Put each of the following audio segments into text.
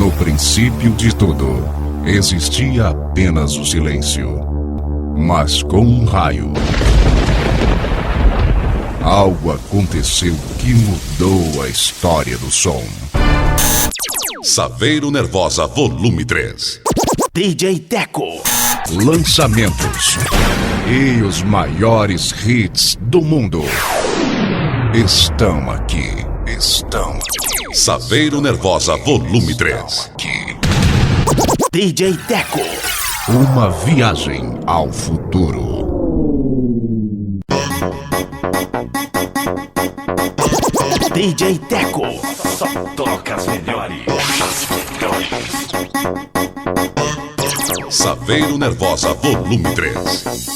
No princípio de tudo, existia apenas o silêncio. Mas com um raio, algo aconteceu que mudou a história do som. Saveiro Nervosa Volume 3. DJ Teco. Lançamentos e os maiores hits do mundo estão aqui. Saveiro Nervosa Volume 3. DJ Teco. Uma viagem ao futuro. DJ Teco. Só toca as melhores. Saveiro Nervosa Volume 3.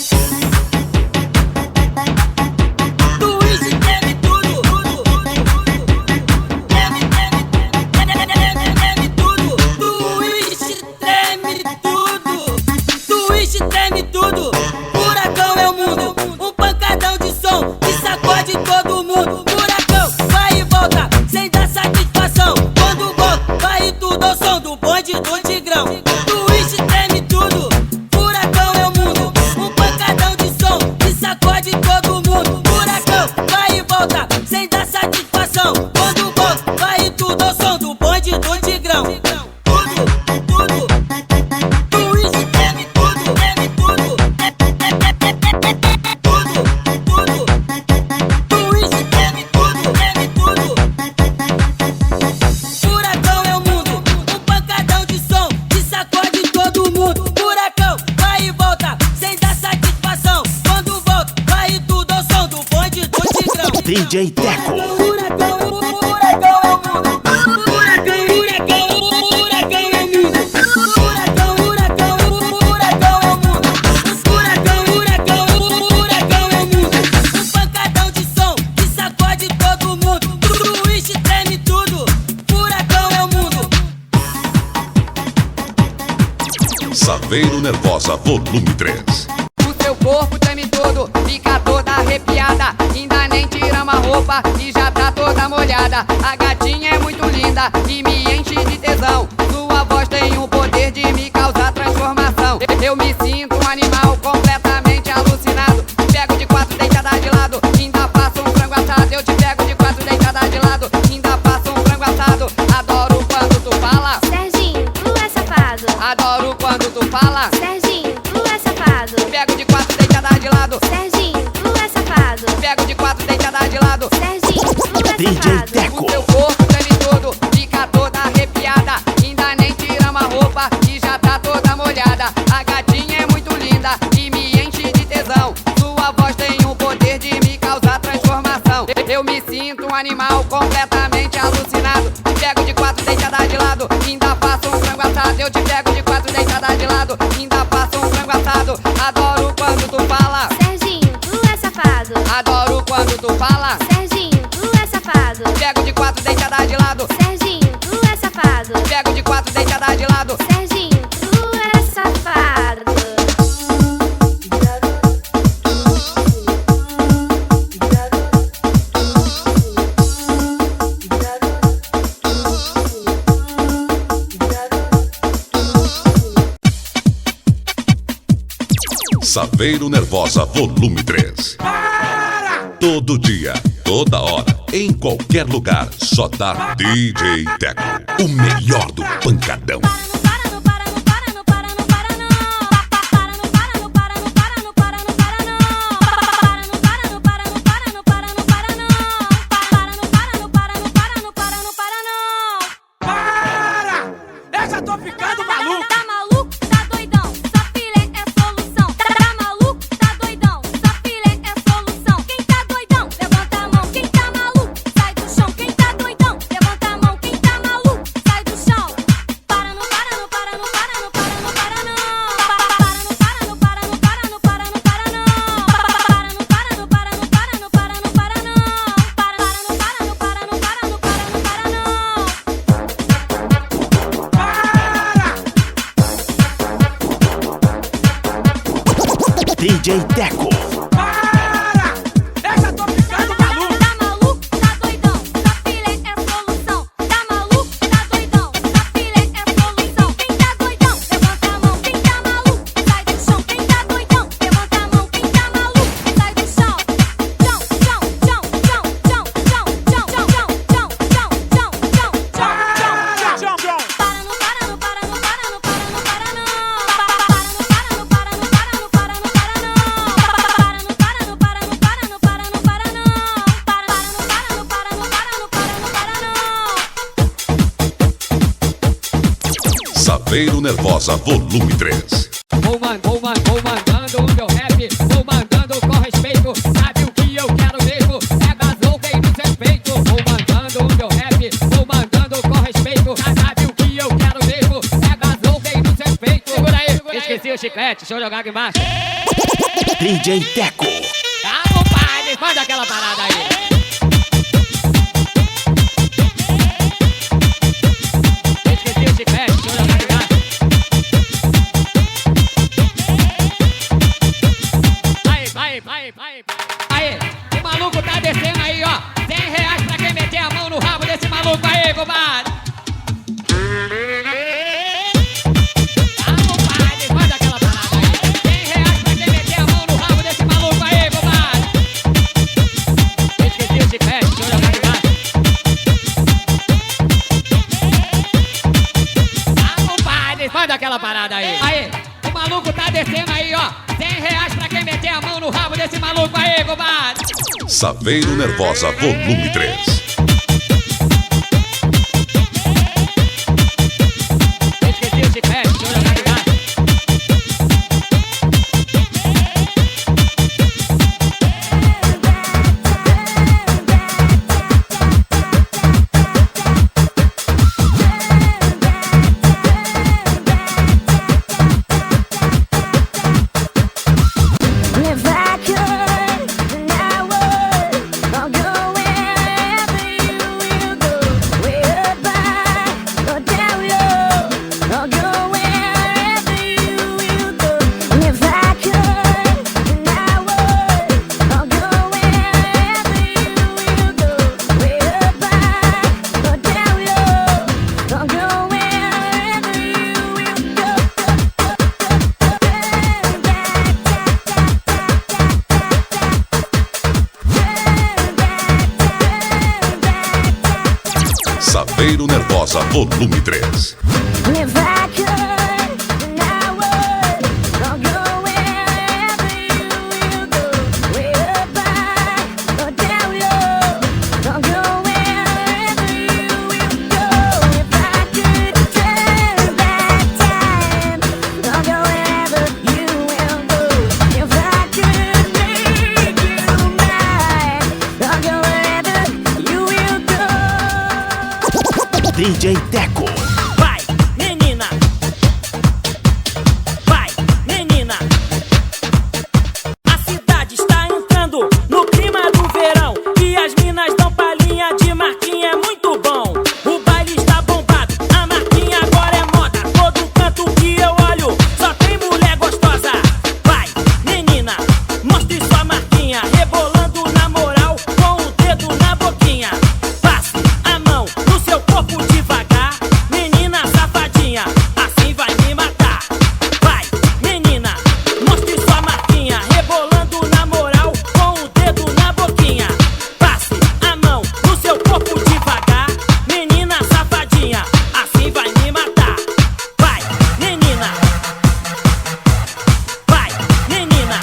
Treme tudo, furacão é o mundo, um pancadão de som que sacode todo mundo. Furacão vai e volta, sem dar satisfação. Quando volta, vai tudo ao som do bonde do Tigrão. Twist treme tudo, furacão é o mundo, um pancadão de som que sacode todo mundo. Furacão vai e volta, sem dar satisfação. Quando volta, vai tudo ao som do bonde do Tigrão. DJ Teco. Furacão é o mundo. Um pancadão de som que sacode todo mundo. Twist treme tudo. Furacão é o mundo. Saveiro Nervosa Volume 3. O seu corpo treme todo, fica toda arrepiada. Ainda nem tiramos a roupa e já tá toda molhada. A gatinha é muito linda e me enche de tesão. Sua voz tem o poder de me causar transformação. Eu me sinto um animal completamente alucinado. Pego de quatro deitada de lado, ainda passo um frango assado. Eu te pego de quatro deitada de lado, ainda passo um frango assado. Adoro quando tu fala, Serginho, tu é safado. adoro quando tu fala. Serginho, tu é safado. Pego de quatro deitada de lado, Serginho, tu é safado. pego de quatro deitada de lado. Serginho, tu é DJ safado. Teco. O seu corpo treme todo, fica toda arrepiada. Ainda nem tiramos a roupa e já tá toda molhada. A gatinha é muito linda e me enche de tesão. Sua voz tem o poder de me causar transformação. Eu me sinto um animal completamente alucinado. Pego de quatro deitada de lado, ainda passo um frango assado. Eu te pego de quatro deitada de lado, ainda passo um frango assado. Adoro quando tu fala, Serginho, tu é safado. adoro quando tu fala. Serginho, tu é safado. Pego de quatro deitada de lado, Serginho, tu é safado. pego de quatro deitada de lado. Serginho, tu é safado. Saveiro Nervosa Volume 3. Todo dia, toda hora, em qualquer lugar, só dá DJ Teco. O melhor do pancadão. Eu já tô ficando maluco. Tá maluco? Tá doidão? Só filé é solução. Tá maluco? Tá doidão? Só filé é solução. Quem tá doidão? Levanta a mão. Quem tá maluco? Sai do chão. Quem tá doidão? Levanta a mão. Quem tá maluco? Sai do chão. Para, não para. Saveiro Nervosa Volume 3. Vou mandando o meu rap, vou mandando com respeito. Sabe o que eu quero mesmo? É gasolei no seu peito. Vou mandando o meu rap, vou mandando com respeito. Sabe o que eu quero mesmo? É gasolei no seu peito. Segura aí, esqueci o chiclete, deixa eu jogar aqui embaixo. DJ Teco. Tá, compadre, manda aquela parada aí. Esqueci o chiclete, deixa eu jogar aqui embaixo. Aí, o maluco tá descendo aí, ó. R$100 pra quem meter a mão no rabo desse maluco aí, compadre. Tá, compadre, manda aquela parada aí. R$100 pra quem meter a mão no rabo desse maluco aí, compadre. Esqueci o chiclete, deixa eu jogar de baixo. Tá, compadre, manda aquela parada aí. Aí, o maluco tá descendo aí, ó. R$100 pra quem meter a mão no rabo desse maluco aí, compadre. Saveiro Nervosa Volume 3. Esqueci o chiclete, deixa eu jogar de baixo. If I could, then I would. I'll go wherever you will go. Way up high or down low. I'll go wherever you will go. If I could, then I would. I'll go wherever you will go. Way up high or down low. I'll go wherever you will go. Saveiro Nervosa Volume 3. If I could, then I would. I'll go wherever you will go. Way up high or down low. I'll go wherever you will go. If I could turn back time, I'll go wherever you will go. If I could make you mine, I'll go wherever you will go. DJ Teco. Vai, menina. Vai, menina. A cidade está entrando no clima do verão e as minas dão palhinha de Marquinha, é muito bom. O baile está bombado, a Marquinha agora é moda. Todo canto que eu olho só tem mulher gostosa. Vai, menina, mostre sua Marquinha, rebolando na moral com o dedo na boquinha. Passe a mão no seu corpo devagar, menina safadinha, assim vai me matar. Vai, menina, mostre sua Marquinha, rebolando na moral com o dedo na boquinha. Passe a mão no seu corpo devagar, menina safadinha, assim vai me matar. Vai, menina. Vai, menina.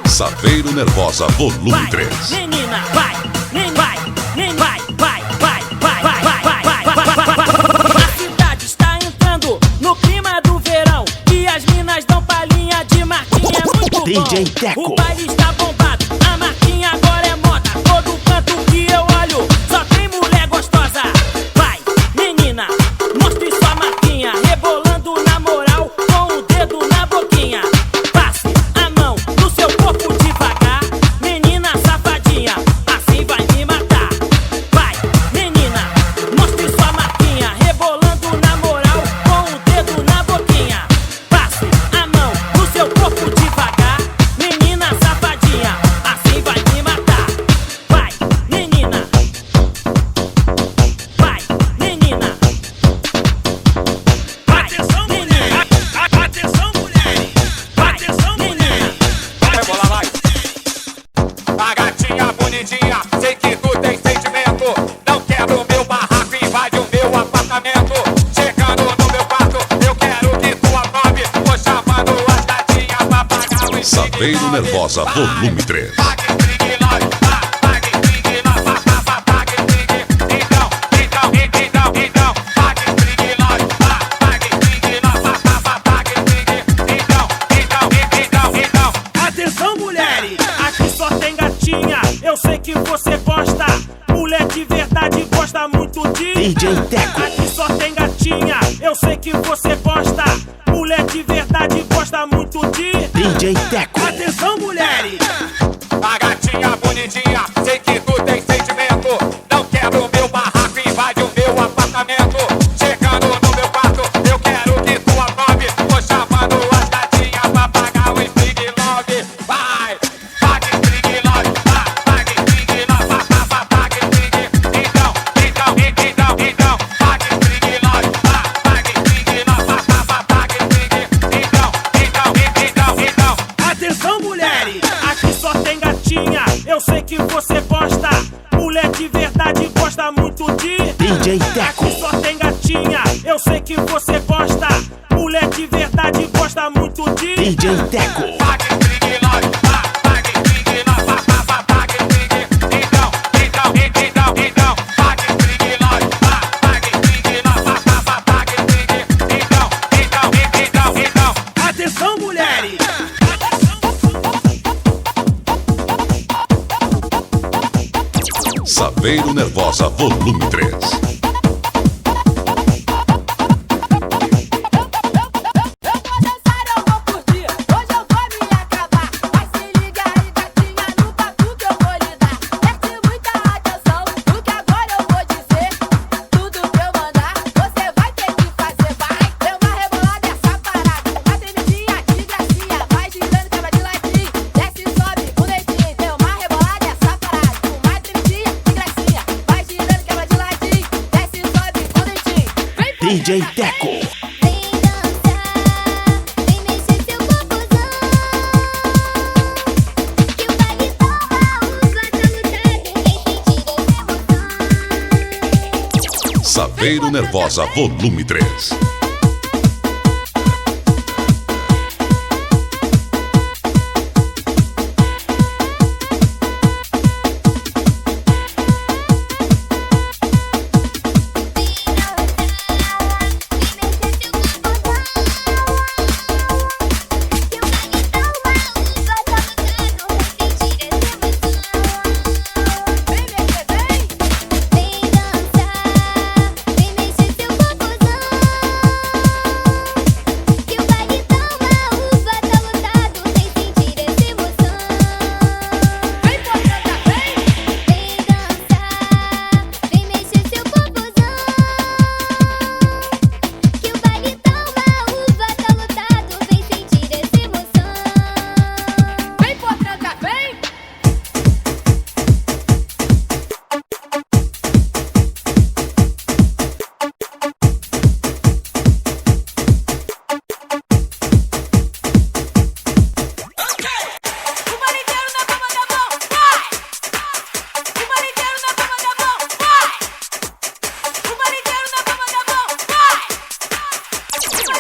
Saveiro Nervosa Volume Vai, 3. menina, vai, nem vai, nem vai, vai, vai, vai, vai, vai, vai, vai, vai, vai. A cidade está entrando no clima do verão e as minas dão palhinha de Marquinha, é muito bom. DJ Teco. O baile está bombado, a Marquinha agora é moda. Todo canto que eu olho só tem mulher gostosa. Vai, menina, mostre sua Marquinha, rebolando na moral com o dedo na boquinha. Passe a mão no seu corpo devagar, menina safadinha, assim vai me matar. Vai, menina, mostre sua Marquinha, rebolando na moral com o dedo na boquinha. Passe a mão no seu corpo devagar, menina safadinha, assim vai me matar. Vai, menina. Vai, menina. Vai, menina. Atenção, mulheres! Vai, menina. Vai, bola, vai! A gatinha bonitinha, sei que tu tem sentimento. Não quebra o meu barraco, invade o meu apartamento. Chegando no meu quarto, eu quero que tu aprove. Tô chamando as gatinhas pra pagar o Saveiro Nervosa Volume 3. Pague string nós, pague string nós, pague string. Então, pague string nós, pague string nós, verdade gosta muito de DJ Teco. Aqui só tem gatinha, eu sei que você gosta. Mulher de verdade gosta muito de DJ Teco. Atenção, mulheres! A gatinha bonitinha, sei que tu tem sentimento. Não quebra o meu barraco, invade o meu apartamento. Chegando no meu quarto, eu quero que tu aprove. Tô chamando as gatinhas pra pagar o Spring Love. Vai, paga Spring Love, paga Spring Love, paga Spring. Então, paga Spring Love, paga Spring Love, paga Spring. Então. Atenção, mulheres! Aqui só tem gatinha, eu sei que você gosta. Mulher de verdade gosta muito de DJ Teco. Aqui só tem gatinha, eu sei que você gosta. Mulher de verdade gosta muito de DJ Teco. Paga Spring Love, paga Spring Love, paga Spring. Então, paga Spring Love, paga Spring Love, paga Spring. Então. Atenção, mulheres! Saveiro Nervosa Volume 3. DJ Teco. Vem dançar, vem mexer seu popozão. Que o baile toma uva, tá lutado, quem sentir essa emoção. Saveiro Nervosa Volume 3.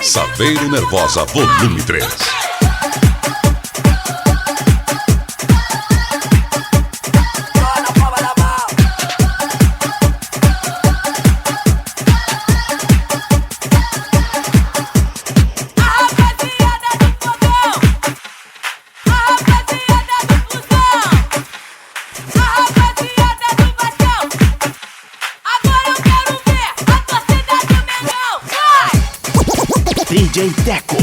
Saveiro Nervosa Volume 3. DJ Teco.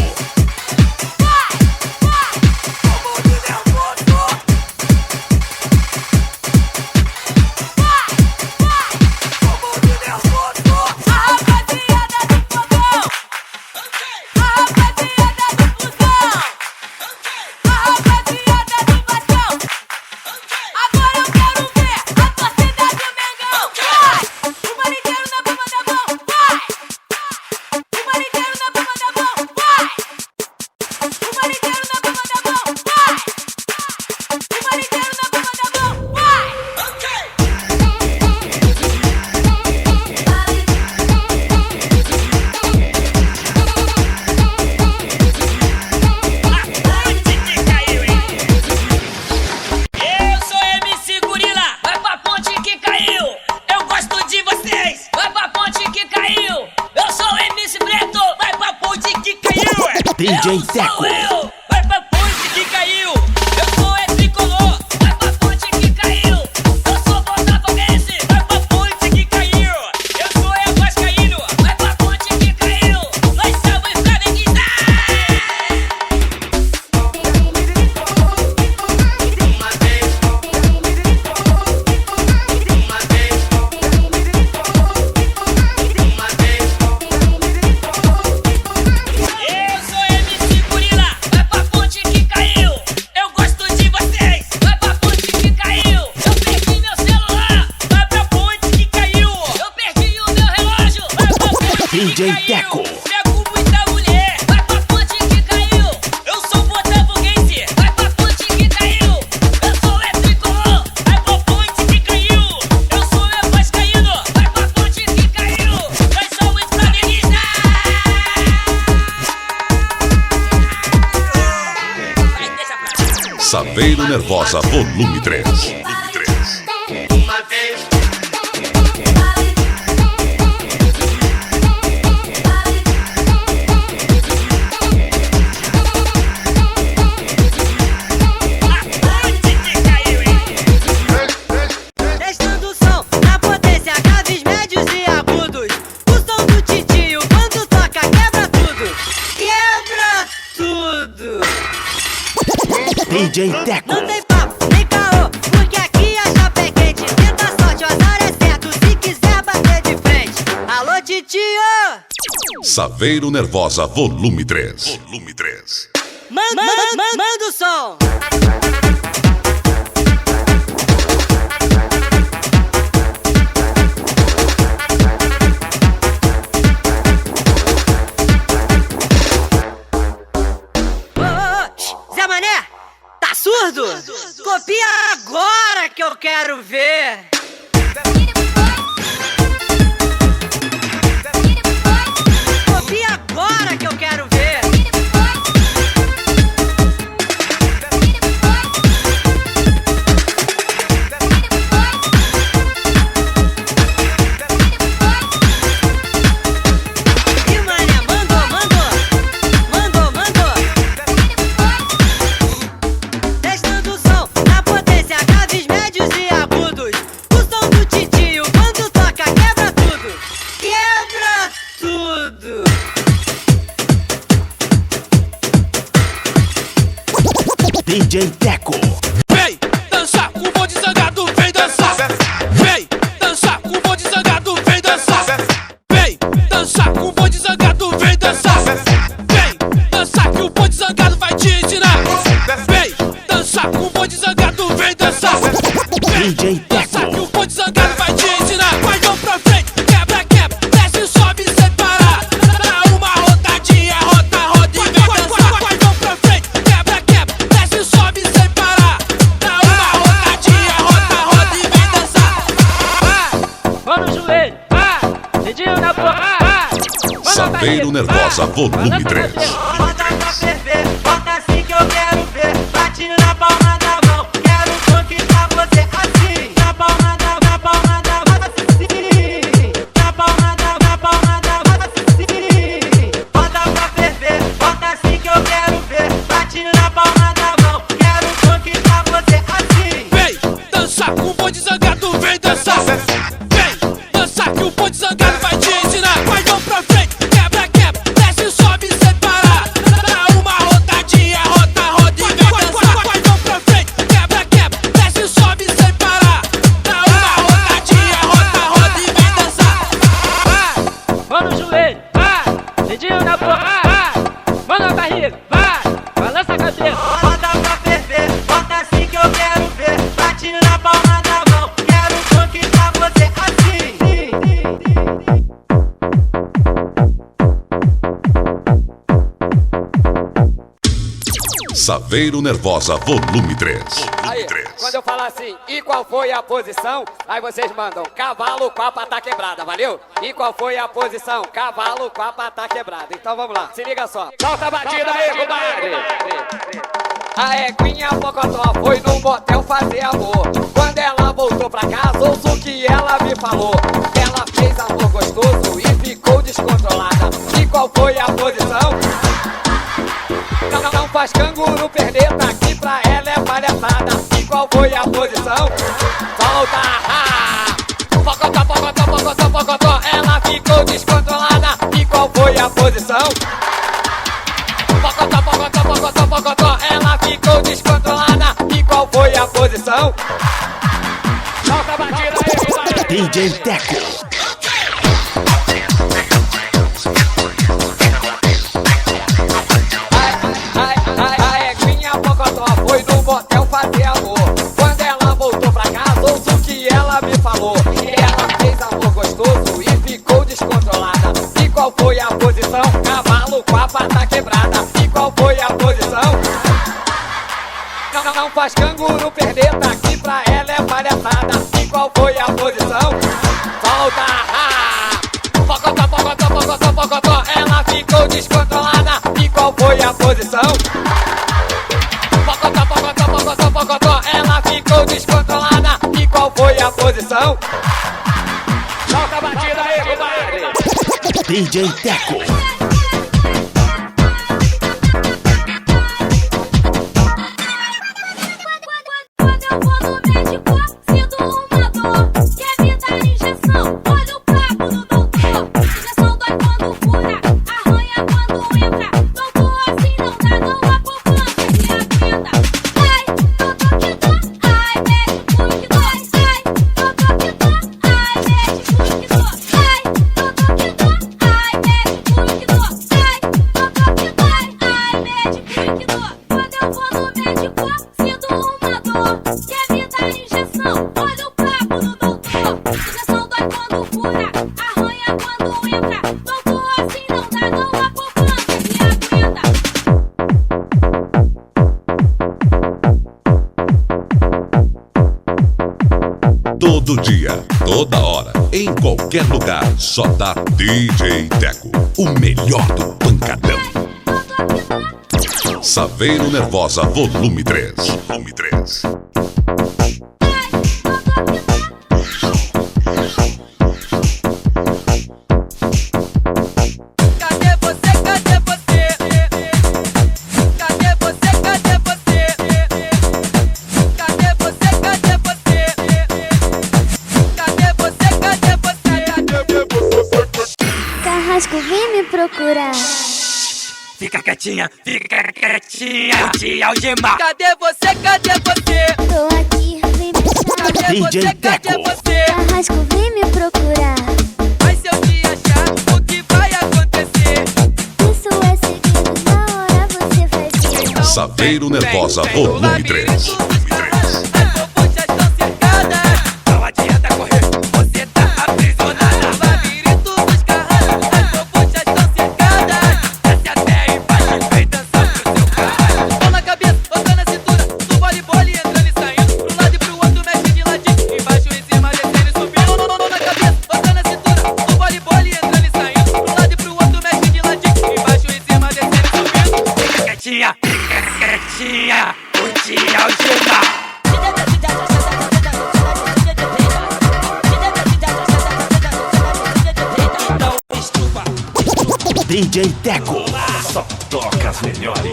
DJ Teco. Vai pra ponte que caiu. Eu sou tricolor. Vai pra ponte que caiu. Eu sou botafoguense. Vai pra ponte DJ Teco. Pego muita mulher, vai pra ponte que caiu. Eu sou botafoguense, vai pra ponte que caiu. Eu sou tricolor, vai pra ponte que caiu. Eu sou vascaíno, vai pra ponte que caiu. Nós somos flamenguistas. Vai, deixa pra lá. Saveiro Nervosa Volume 3. Uma vez. Testando o som na potência, graves, médios e agudos. O som do titio, quando toca, quebra tudo. Quebra tudo. DJ Teco. Não tem papo, nem caô, porque aqui a chapa é quente. Tenta a sorte, o azar é certo, se quiser bater de frente. Alô, titio! Saveiro Nervosa Volume 3. Manda o som. Zé Mané, tá surdo? Copia agora que eu quero ver. Copia agora que eu quero ver. E Mané, mandou. Testando o som na potência, graves, médios e agudos. O som do titio, quando toca, quebra tudo. Quebra tudo. DJ Teco. Vem dançar com o bonde zangado, vem dançar. Vem dançar com o bonde zangado, vem dançar. Vem dançar com o bonde zangado, vem dançar. Vem dançar que o bonde zangado vai te ensinar. Vem dançar com o bonde zangado, vem dançar. DJ Dançar que Teco. o bonde zangado vai te ensinar. Vai vão pra frente, quebra, desce, sobe sem parar. Dá uma rodadinha, roda e vem dançar. Vai vão pra frente, quebra, desce, sobe sem parar. Dá uma rodadinha, roda e vem dançar. Mão no joelho, dedinho na boca, Saveiro Nervosa Volume 3. Bota pra ferver, bota assim que eu quero ver. Bate na palma da mão, quero conquistar você assim. Na palma da mão, assim. Na palma da mão, assim. Bota pra ferver, bota assim que eu quero ver. Bate na palma da mão, quero conquistar você assim. Vem dançar com o bonde zangado, vem dançar. Vem dançar que o bonde zangado vai te ensinar. Vai vão pra frente, quebra, desce, sobe sem parar. Dá uma rodadinha, roda e vem dançar. Vai vão pra frente, quebra, desce, sobe sem parar. Dá uma rodadinha, roda e vem dançar. mão no joelho, dedinho na boca, mão na barriga, balança a cabeça. Bota pra ferver, bota assim que eu quero ver. Bate na palma da mão, quero conquistar você assim. Saveiro Nervosa Volume 3. Aí, quando eu falar assim, e qual foi a posição? Aí vocês mandam, cavalo com a pata quebrada, valeu? E qual foi a posição? Cavalo com a pata quebrada. Então vamos lá, se liga só. Solta a batida aí, compadre. A Eguinha Pocotó foi no motel fazer amor. Quando ela voltou pra casa, ouço o que ela me falou. Ela fez amor gostoso e ficou descontrolada. E qual foi a posição? Não faz canguru perder, tá aqui pra ela é palhaçada. E qual foi a posição? Solta! Pocotó, pocotó, pocotó, pocotó. Ela ficou descontrolada. E qual foi a posição? Pocotó, pocotó, pocotó, pocotó. Ela ficou descontrolada. E qual foi a posição? Solta a batida aí, DJ Teco. A Eguinha Pocotó foi no motel fazer amor. Quando ela voltou pra casa, ouço o que ela me falou. Ela fez amor gostoso e ficou descontrolada. E qual a pata quebrada. E qual foi a posição? Não faz canguru perder, daqui pra ela é palhaçada. E qual foi a posição? Solta! Pocotó, pocotó, pocotó, pocotó. Ela ficou descontrolada. E qual foi a posição? Pocotó, pocotó, pocotó, pocotó. Ela ficou descontrolada. E qual foi a posição? Solta a batida aí, compadre! DJ Teco. Quando eu vou no médico, sinto uma dor. Quer me dar injeção? Olha o papo do doutor. Injeção dói quando fura, arranha quando entra. Doutor, assim não dá, não há poupança que aguenta. Ai, doutor que dor, ai, médico que dói. Ai, doutor que dor, ai, médico que dor. Ai, doutor que dor, ai, médico que dor. Ai, doutor que dói, ai, médico que dor. Quando eu vou no médico, sinto uma dor. Quer me dar injeção? Olha o papo do doutor. Injeção dói quando fura, arranha quando entra. Doutor, assim não dá, não há poupança que aguenta. Todo dia, toda hora, em qualquer lugar, só dá DJ Teco, o melhor do pancadão. Saveiro Nervosa, volume 3. Volume 3. Cadê você? Cadê você? Cadê você? Cadê você? Cadê você? Cadê você? Cadê você? Cadê você? Carrasco, vem me procurar. Fica quietinha, te algemar. Cadê você? Cadê você? Tô aqui, vem me chamar. Cadê DJ você? Cadê Teco. você? Carrasco, vem me procurar. Mas se eu te achar, o que vai acontecer? Isso é segredo, na hora você vai ver. Então, Saveiro Nervosa, vem, volume 3. labirinto dos Volume 3. caras, as bobuchas estão cercadas. Não adianta correr, você tá aprisionada. Labirinto dos caras, as bobuchas estão cercadas. Desce até embaixo e vem dançar pro seu caralho. Mão na cabeça, outra na cintura, do voleibol entrando e saindo. Pro lado e pro outro, mexe de ladinho, embaixo, em cima, descendo e subindo. Mão na cabeça, outra na cintura, do voleibol entrando e saindo. Pro lado e pro outro, mexe de ladinho, embaixo, em cima, descendo e subindo. Fica quietinha, vou te algemar. Então estufa, DJ Teco. só toca as melhores.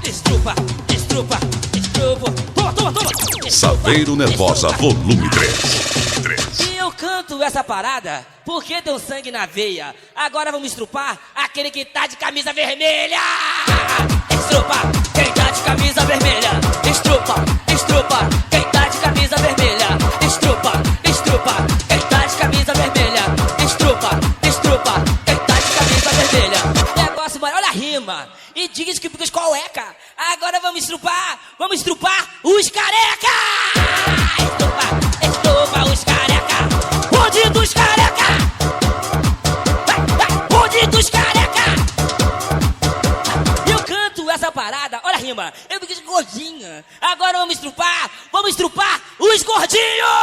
Estufa, estufa, estufa. Toma, toma, toma. Saveiro Nervosa, volume 3. 3. E eu canto essa parada porque deu sangue na veia. Agora vamos estrupar aquele que tá de camisa vermelha. Estrupa, quem tá de camisa vermelha. Estrupa, estrupa, quem tá de camisa vermelha. Estrupa, estrupa, quem tá de camisa vermelha. Estrupa, estrupa, quem tá de camisa vermelha. Negócio, mano, olha a rima. E diz que fica os cueca. Agora vamos estrupar os careca. Estrupa, estrupa os careca. Bonde dos careca. Bonde dos careca. Eu canto essa parada, olha a rima. Eu fico de gordinha. Agora vamos estrupar os gordinhos.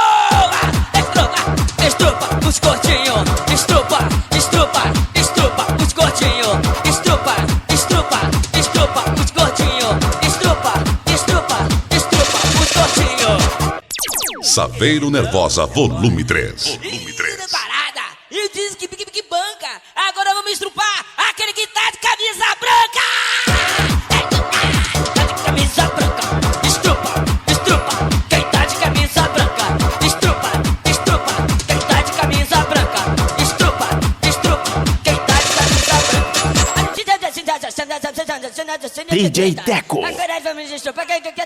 Estrupa, estrupa os gordinhos. Estrupa, estrupa, estrupa os gordinhos. Estrupa, estrupa, estrupa os gordinhos. Estrupa, estrupa, estrupa os gordinhos. Saveiro Nervosa, volume 3. Volume 3. Parada. E diz que banca. Agora vamos estrupar aquele que tá de camisa branca. Tá de camisa branca. Estrupa, estrupa. Quem tá de camisa branca. Estrupa, estrupa. Quem tá de camisa branca. Estrupa, estrupa. Quem tá de camisa branca. DJ Teco. Agora vamos estrupar quem tá de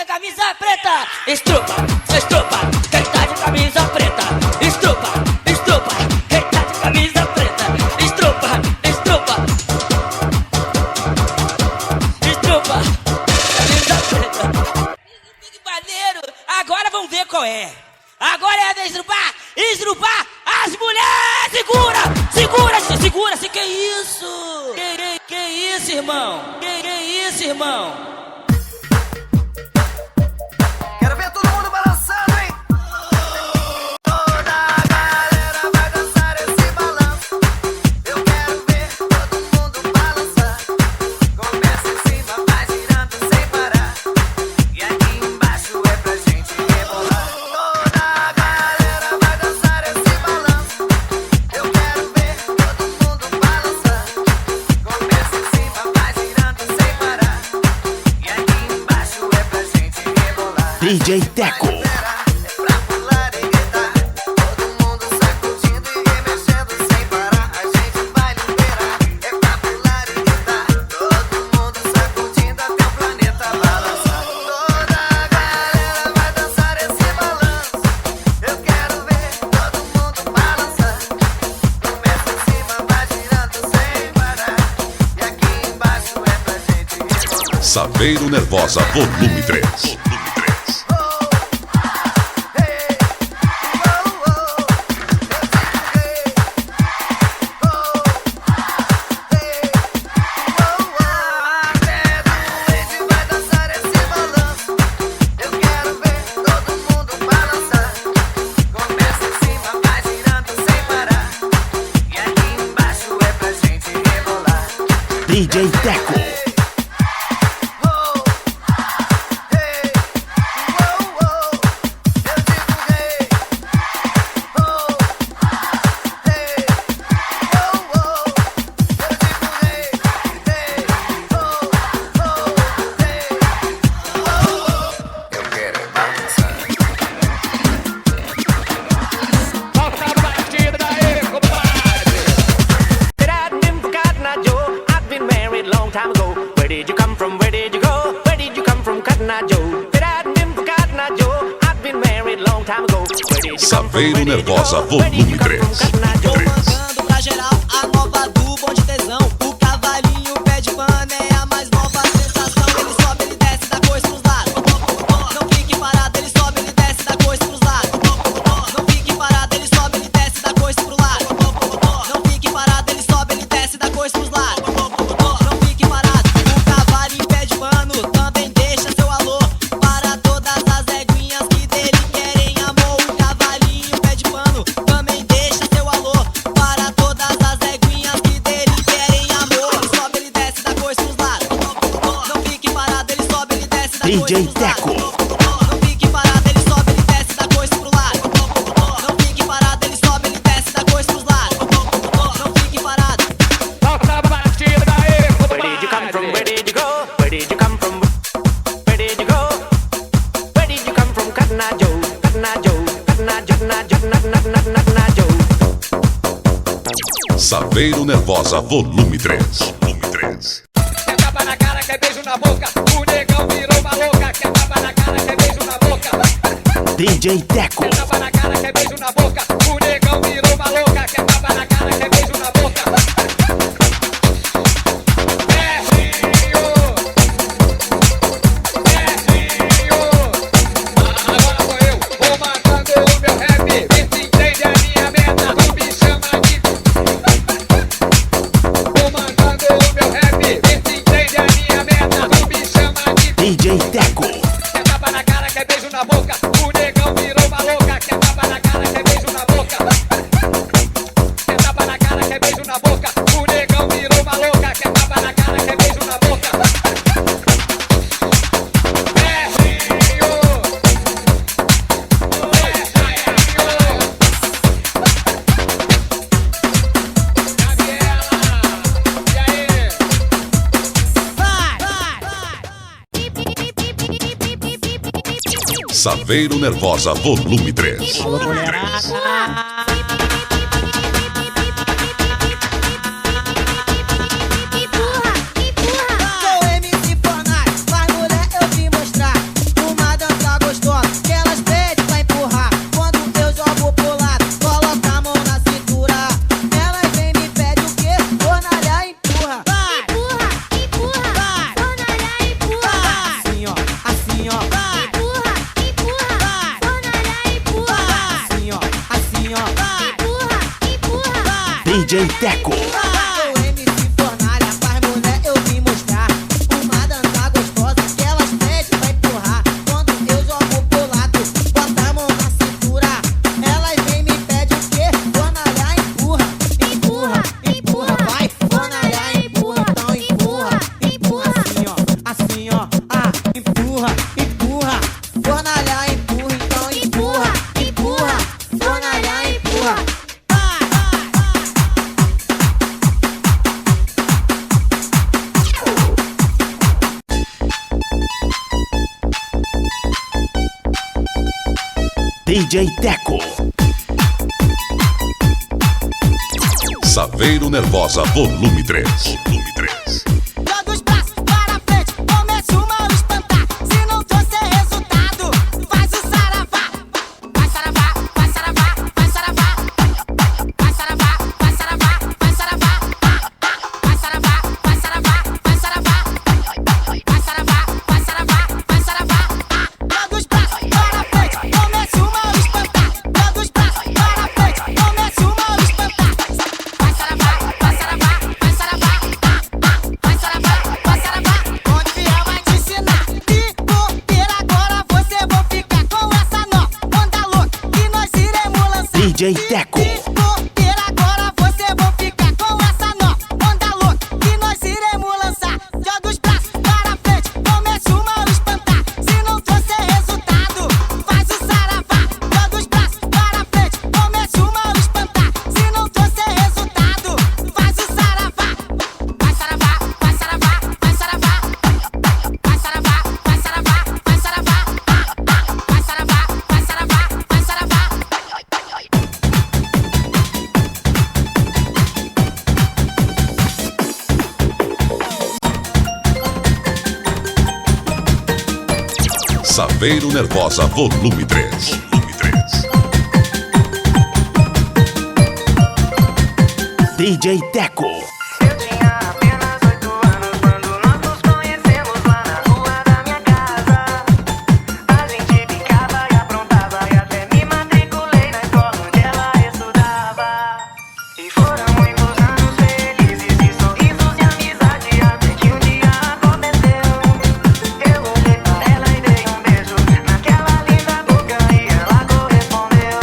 camisa preta. Estrupa, estrupa. Quem tá de camisa preta. Estrupa, estrupa. Quem tá de camisa preta. Estrupa, estrupa. Estrupa, camisa preta. Que maneiro. Agora vamos ver qual é. Agora é a vez de estrupar as mulheres! Segura! Segura, segura-se! Que isso? Que isso, irmão? Que isso, irmão? Quero ver todo mundo balançando, hein? Toda a galera vai dançar esse balanço. Eu quero ver todo mundo balançar. Começa em cima, vai girando sem parar. E aqui embaixo é pra gente rebolar. Toda a galera vai dançar esse balanço. Eu quero ver todo mundo balançar. Começa em cima, vai girando sem parar. E aqui embaixo é pra gente rebolar. DJ Teco. É pra pular e gritar, todo mundo sacudindo e remexendo sem parar. A gente vai liberar. É pra pular e gritar, todo mundo sacudindo até o planeta balançar. Toda a galera vai dançar esse balanço. Eu quero ver todo mundo balançar. Começa em cima, vai girando sem parar. E aqui embaixo é pra gente rebolar. Saveiro Nervosa Volume 3. DJ Teco. Saveiro Nervosa Volume 3. Tô mandando pra geral a nova do bonde tesão. O cavalinho pé de pano é a mais nova sensação. Ele sobe, ele desce, dá coisa pros lados. Não fique parado, ele sobe, ele desce, dá coisa pros lados. Não fique parado, ele sobe, ele desce, dá coisa pro lado. Não fique parado, ele sobe, ele desce, dá coisa pros lados. Não fique parado, o cavalinho pé de pano também deixa seu alô para todas as eguinhas que dele querem amor. O cavalinho pé de pano também deixa seu alô para todas as eguinhas que dele querem amor. Ele sobe, ele desce, dá coisa pros lados. Não fique parado, ele sobe, ele desce, dá coisa DJ pros lados. Teco. Não fique parado, ele sobe, ele desce, dá coisa pro lado. Não fique parado, ele sobe, ele desce, dá coisa pros lados. Não fique parado. Where did you come from? Where did you go? Where did you come from? Where did you go? Where did you come from? Cotton Eye Joe, Cotton Eye Joe, Cotton Eye Joe, Cotton Eye Joe. Saveiro Nervosa Volume 3. Quer tapa na cara, quer beijo na boca. O negão virou uma louca. Quer tapa na cara, quer beijo na boca. DJ Teco. Quer tapa na cara, quer beijo na boca. O negão virou uma louca. Quer tapa na cara, quer beijo na boca. Berrinho. Agora sou eu, vou matando o meu rap. Vê se entende a minha meta, não me chama de... Vou matando o meu rap. Vê se entende a minha meta, não me chama de... DJ Teco. Quer tapa na cara, quer beijo na boca. O negão virou uma louca. Quer tapa na cara, quer beijo na boca. Quer tapa na cara, quer beijo na boca. O negão virou uma louca. Quer tapa na cara, quer beijo na boca. Berrinho. Gabriela. E aí? Saveiro Nervosa Volume 3. Sou MC Fornais, mas mulher eu te mostrar uma dança gostosa que elas pedem pra empurrar. Quando eu jogo pro lado, coloca a mão na cintura. Elas vem me pede o quê? Fornalha empurra. Vai, empurra, empurra. Vai, fornalha empurra. Assim ó, assim ó. Vai, empurra, empurra. Vai, fornalha empurra. Assim ó, assim ó. Vai, empurra. DJ Teco. O MC Fornalha faz mulher eu vim mostrar uma dança gostosa que elas pedem pra empurrar. Quando eu jogo pro lado, bota a mão na cintura. Elas vem me pedem o quê? Fornalha empurra, empurra, empurra. Vai, Fornalha empurra, então empurra, empurra. Assim ó, ah, empurra, empurra. Fornalha empurra, então empurra, empurra. Fornalha empurra. DJ Teco. Saveiro Nervosa Volume 3. Volume 3. Joga os braços para frente, comece o mal espantar. Se não trouxer resultado, faz o saravá. Vai saravá, vai saravá, vai saravá. Vai saravá, vai saravá, vai saravá. Vai saravá, vai saravá, vai saravá. Vai saravá, vai saravá, vai saravá. Joga os braços para frente, comece o mal espantar. Joga os braços para frente, comece o mal espantar. Vai saravá, vai saravá, vai saravá. Vai saravá, vai saravá. Onde vier vai te ensinar. E bobeira agora você vão ficar com essa nó. Onda louca que nós iremos lançar. DJ Teco. Bobeira agora você vão ficar com essa nó. Onda louca que nós iremos lançar. Joga os braços para frente, comece o mal espantar. Se não trouxer resultado, faz o saravá. Joga os braços para frente, comece o mal espantar. Se não trouxer resultado, faz o saravá. Vai saravá, vai saravá, vai saravá. Vai saravá, vai saravá, vai saravá. Vai saravá, vai saravá, vai saravá. Saveiro Nervosa Volume 3. Volume 3. DJ Teco. Eu tinha apenas 8 anos quando nós nos conhecemos lá na rua da minha casa. A gente brincava e aprontava e até me matriculei na escola onde ela estudava. E foram muitos anos felizes e sorrisos e amizade até que um dia aconteceu. Eu olhei pra ela e dei um beijo naquela linda boca e ela correspondeu.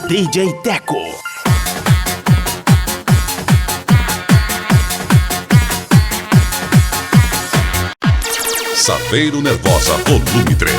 DJ Teco. Saveiro Nervosa Volume 3.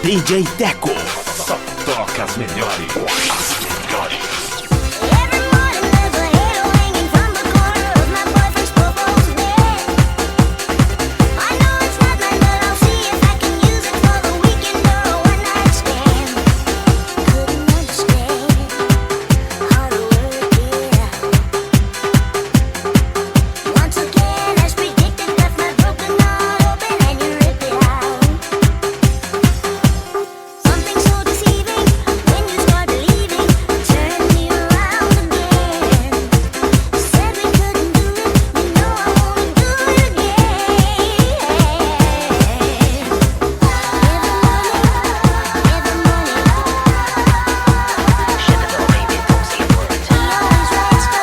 DJ Teco. Só toca as melhores. As melhores. Every morning there's a halo hanging from the corner of my boyfriend's proposed bed. I know it's not mine, but I'll see if I can use it for the weekend or a one-night stand. Couldn't understand how to work it out. Once again, as predicted, left my broken heart open and you ripped it out. Something so deceiving when you start believing. Turn me around again. Said we couldn't do it, you know I won't do it again. Every morning, sugar don't baby, don't say a word. He always writes the wrong.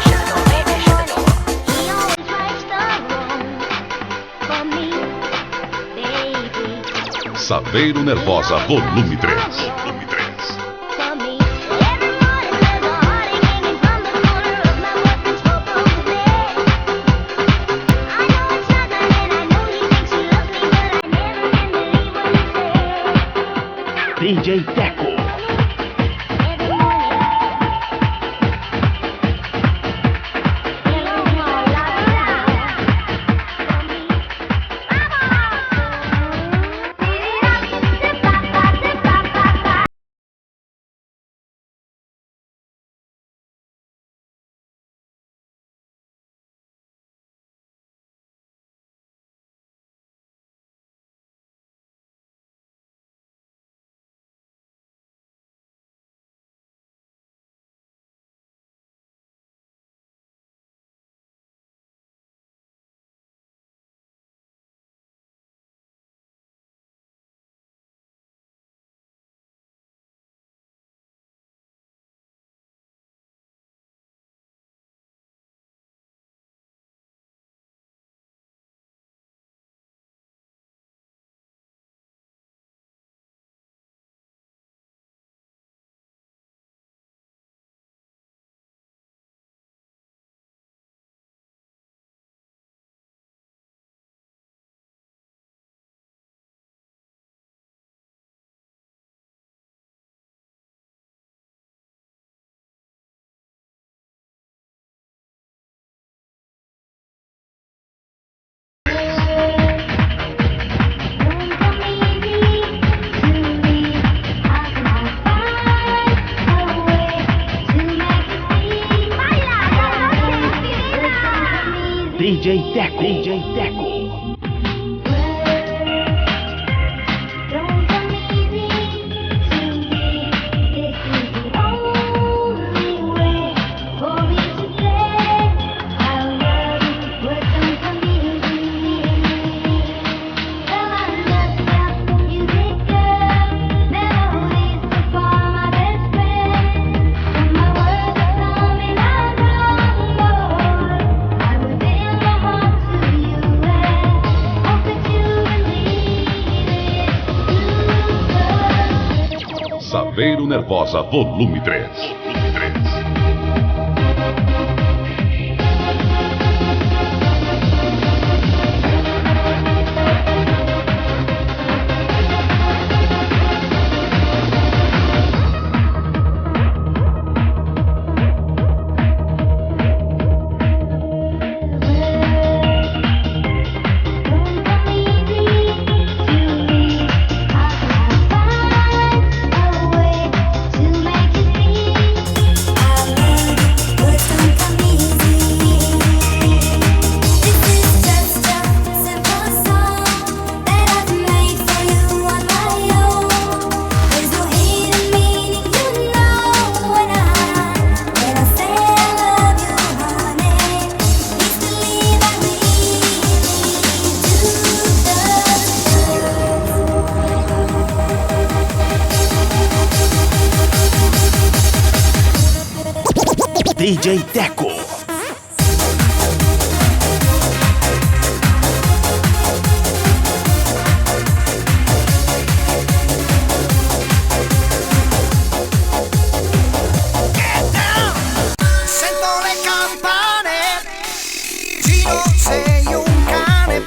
Sugar don't baby, sugar don't. He always writes the wrong for me, baby. Saveiro Nervosa Volume 3. Volume 3. For me. Every morning there's a heartache hanging from the corner of my boyfriend's proposed bed. I know it's not mine and I know he thinks he loves me, but I never can believe what he said. DJ Teco. Every morning. Hello, la la la. For me. DJ Teco. DJ Teco. Saveiro Nervosa Volume 3. Volume 3. DJ Teco. Sento le campane, giro sei un cane.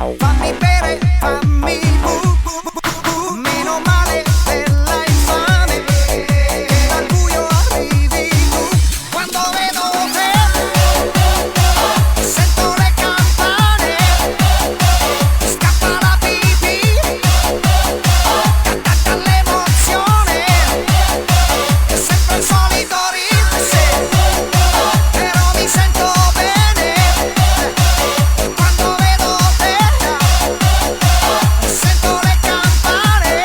Fammi bere, fammi meno male della infame, che dal buio arrivi tu. Quando vedo te, sento le campane, scappa la pipì, cantata all'emozione, è sempre il solito ritmo, però mi sento bene. Quando vedo te, sento le campane,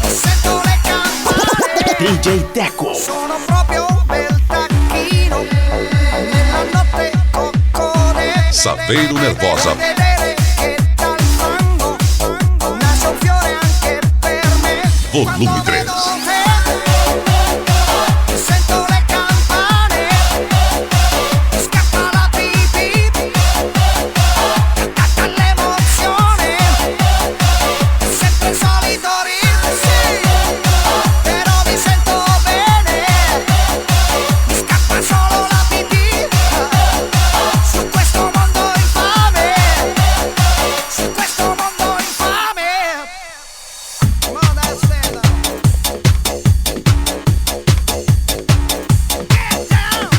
sento le campane. DJ Teco. Sono proprio bel tacchino, nella notte coccone. Saveiro Nervosa. Vedere che dal fango nasce un fiore anche per me. Volume Quando 3. vedo te, sento le campane, scappa la pipì, cantata all'emozione, sempre il solito ritmo, sì, però mi sento bene, mi scappa solo la pipì, su questo mondo infame, su questo mondo infame. Moda e stella. Get down!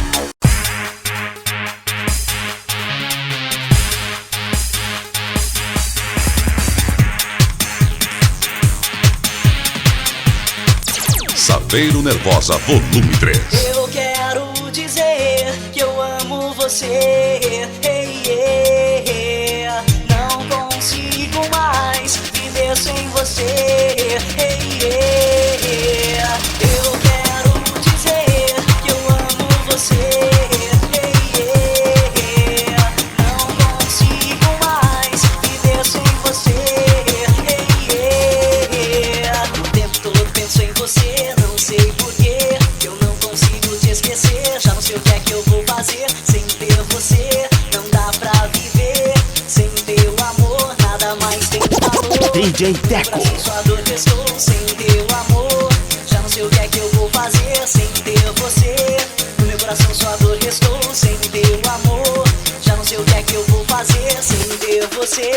Saveiro Nervosa, volume 3. Eu quero dizer que eu amo você. Não consigo mais viver sem você. Eu quero dizer que eu amo você. Não consigo mais viver sem você. O tempo todo penso em você. Não sei porquê, eu não consigo te esquecer. Já não sei o que é que eu vou fazer sem ter você. Não dá pra viver sem teu amor. Nada mais tem valor. DJ Teco. Sem sua dor que estou, sem teu amor. Já não sei o que é que eu vou fazer sem ter você. No meu coração sua dor restou, sem teu amor. Já não sei o que é que eu vou fazer sem ter você.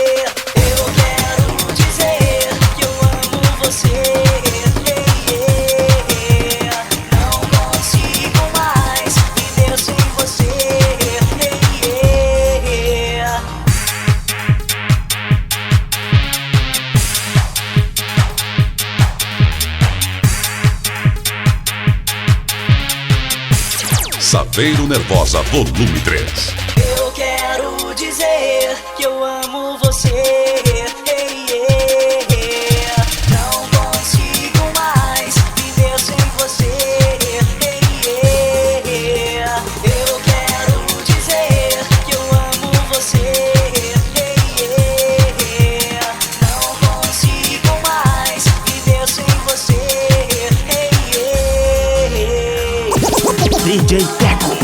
Eu quero dizer que eu amo você. Não consigo mais viver sem você. Saveiro Nervosa, volume 3. Eu quero dizer que eu amo você. Não consigo mais viver sem você. Eu quero dizer que eu amo você. Não consigo mais viver sem você. DJ Teco.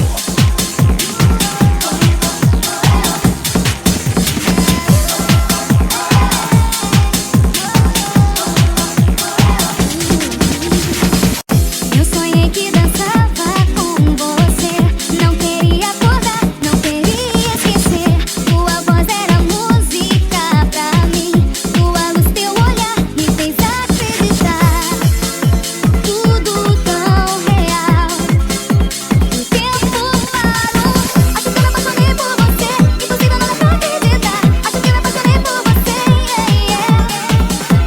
Eu sonhei que dançava com você. Não queria acordar, não queria esquecer. Tua voz era música pra mim. Tua luz, teu olhar me fez acreditar. Tudo tão real. O tempo parou. Acho que me apaixonei por você. Impossível nada pra acreditar. Acho que me apaixonei por você.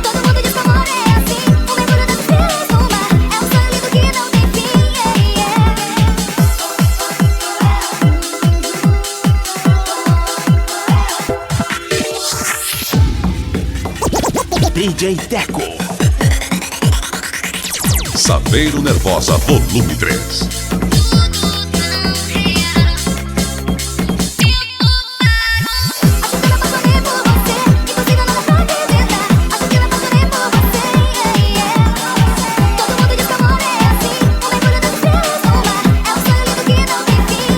Todo mundo diz que amor é assim. Um mergulho das estrelas no mar. É um sonho lindo que não tem fim. DJ Teco. Saveiro Nervosa, volume 3. Todo mundo diz que amor é assim. Um mergulho das estrelas no mar. É um sonho lindo que não tem fim.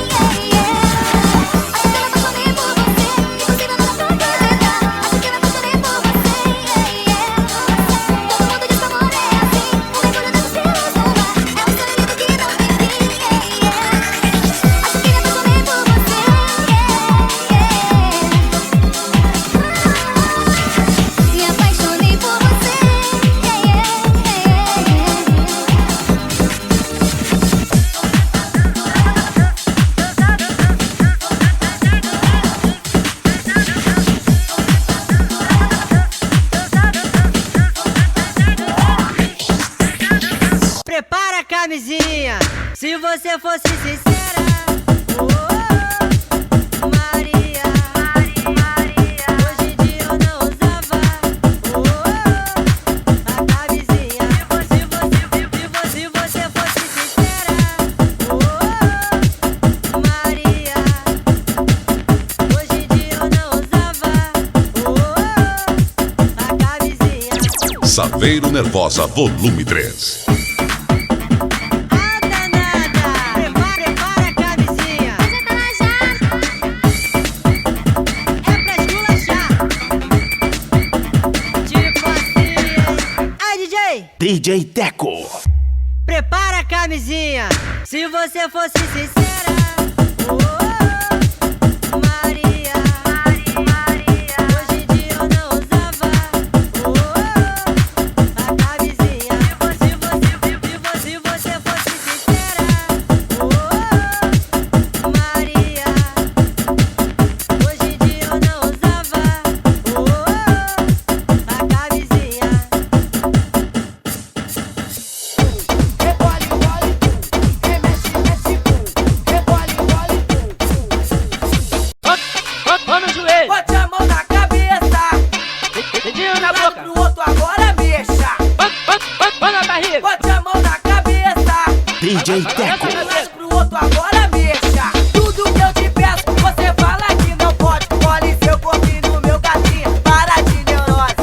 Se você fosse sincera, oh, Maria, hoje em dia eu não usava, oh, a camisinha. Se você fosse sincera, oh, Maria, hoje em dia eu não usava, oh, a camisinha. Saveiro Nervosa Volume 3. DJ Teco. Prepara a camisinha. Se você fosse sincera, oh, Maria, hoje em dia eu não usava, oh, a camisinha. Se você fosse sincera, oh, Maria, hoje em dia eu não usava, oh, a camisinha. Mão no joelho, Bote a mão na cabeça, dedinho na lado boca, pro outro agora mexa. mão na barriga, Bote a mão na cabeça, DJ Teco. lado pro outro agora mexa. Tudo que eu te peço, você fala que não pode. Olhe seu corpinho no meu gatinho, para de neurose.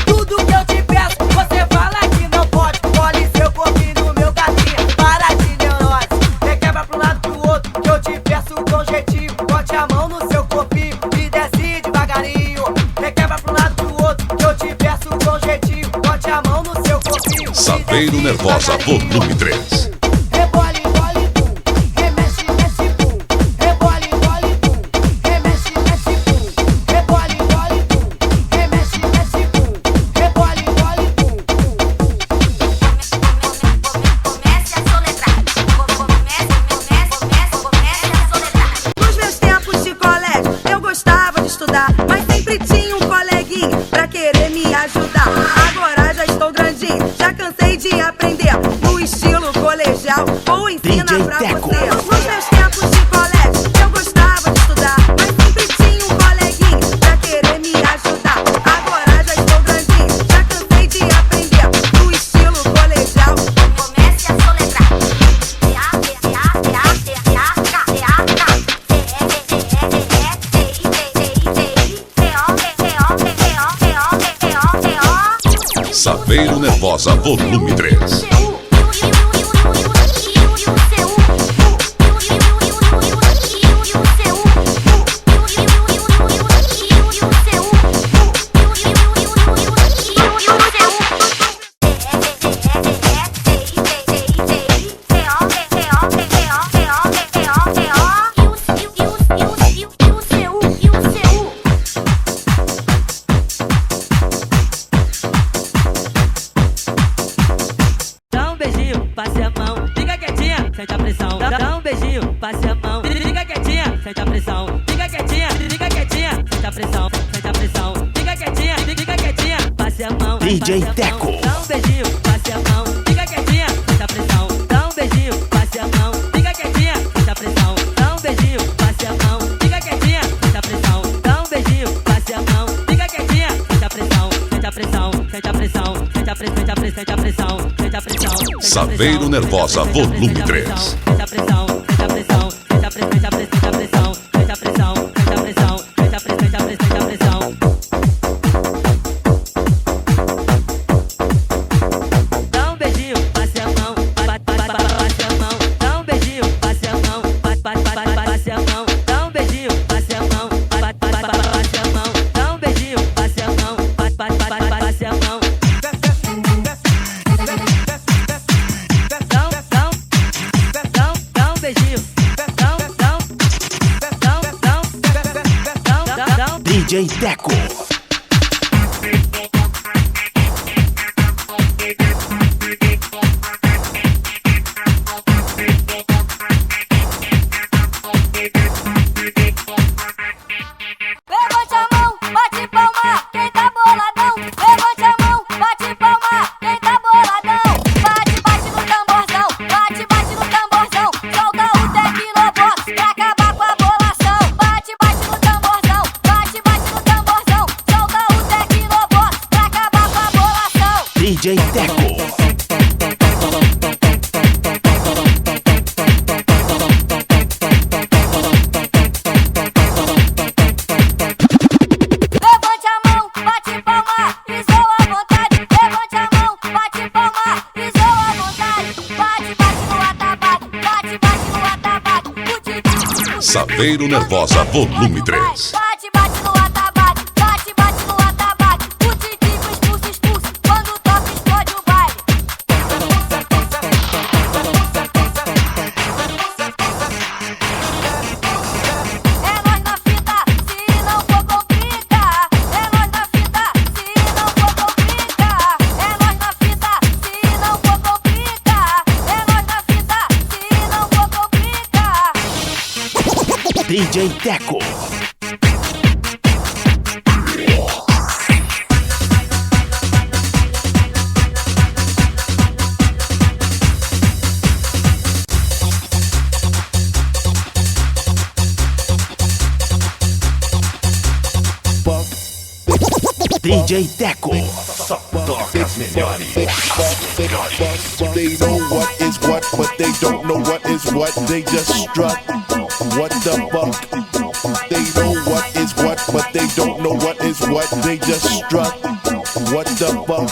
Tudo que eu te peço, você fala que não pode. Olhe seu corpinho no meu gatinho, para de neurose. Requebra pro lado pro outro, que eu te peço com jeitinho. Bote a mão no seu corpinho e desce devagarinho. Requebra pro lado pro outro, que eu te peço com jeitinho. Bote a mão no seu corpinho. Saveiro Nervosa Volume 3. Rebole, bole, bum, remexe, mexe, bum. Rebole, bole, bum, remexe, mexe, bum. Rebole, bole, bum, remexe, mexe, bum. Rebole, bole, bum, bum. Comece a soletrar. Comece a soletrar. Nos meus tempos de colégio, eu gostava de estudar, mas sempre tinha um coleguinha pra querer me ajudar. Agora já estou grandinho, já cansei de aprender no estilo colegial. Vou ensinar DJ pra Teco. você. Nos meus tempos de colégio, eu gostava de estudar, mas sempre tinha um coleguinha pra querer me ajudar. Agora já estou grandinho, já cansei de aprender no estilo colegial. Comece a soletrar. Saveiro Nervosa Volume 3. Dá um beijinho, passe a mão, fica quietinha, sente a pressão. Dá um beijinho, passe a mão, fica quietinha, sente a pressão. Fica quietinha, sente a pressão, sente a pressão. Fica quietinha, passe a mão. DJ passe a Teco. mão. Dá um beijinho, passe a mão, fica quietinha, sente a pressão. Dá um beijinho, passe a mão, fica quietinha, sente a pressão. Dá um beijinho, passe a mão, fica quietinha, sente a pressão. Dá um beijinho, passe a mão, fica quietinha, sente a pressão, sente a pressão, sente a pressão, sente a pressão, sente a pressão, sente a pressão, sente a pressão. Saveiro Nervosa Volume 3. Sente a pressão, sente a pressão, sente a pressão, sente a pressão, sente a pressão, sente a pressão, sente a pressão, sente a pressão, sente a pressão. Dá um beijinho, passe a mão, passe a mão. Dá um beijinho, passe a mão, passe a mão. Dá um beijinho, passe a mão, passe a mão. Dá um beijinho, passe a mão, passe a mão. Dá um beijinho. DJ Teco. Levante a mão, bate palma, quem tá boladão. Levante a mão, bate palma, quem tá boladão. Bate, bate no tamborzão, bate, bate no tamborzão. Saveiro Nervosa Volume 3. Bate, bate no atabaque, bate, bate no atabaque. O Tidico expulsa, expulsa, quando toca explode o baile. É nós na fita, se não for complica. É nós na fita, se não for complica. É nós na fita, se não for complica. É nós na fita, se não for complica. DJ Teco. DJ Teco. Toca as melhores. They know what is what, but they don't know what is what. They just strut. What the fuck? They know what is what, but they don't know what is what. They just strut. What the fuck?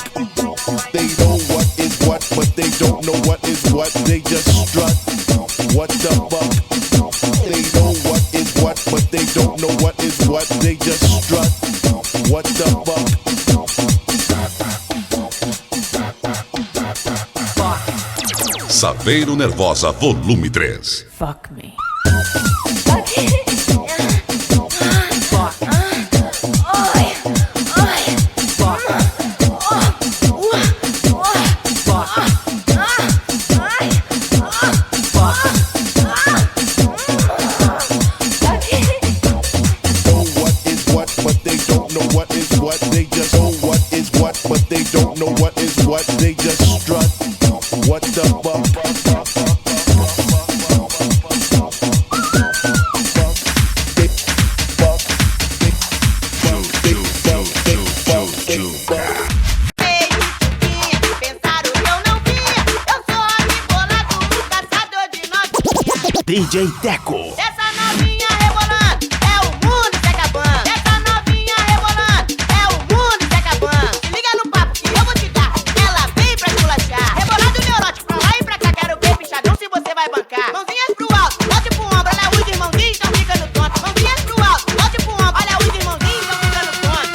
They know what is what, but they don't know what is what. They just strut. What the fuck? They know what is what, but they don't know what is what. They just strut. What the fuck? Saveiro Nervosa Volume 3. Fuck me. They just strut. What the fuck? DJ Teco. Essa novinha rebolando, é o mundo se acabando. Essa novinha rebolando, é o mundo se acabando. Se liga no papo que eu vou te dar, ela vem pra esculachar. Rebolado neurótico, pra lá e pra cá, quero ver pichadão se você vai bancar. Mãozinhas pro alto, bote pro ombro, olha os irmãozinhos tão ficando tonto. Mãozinhas pro alto, bote pro ombro, olha os irmãozinhos tão ficando tonto.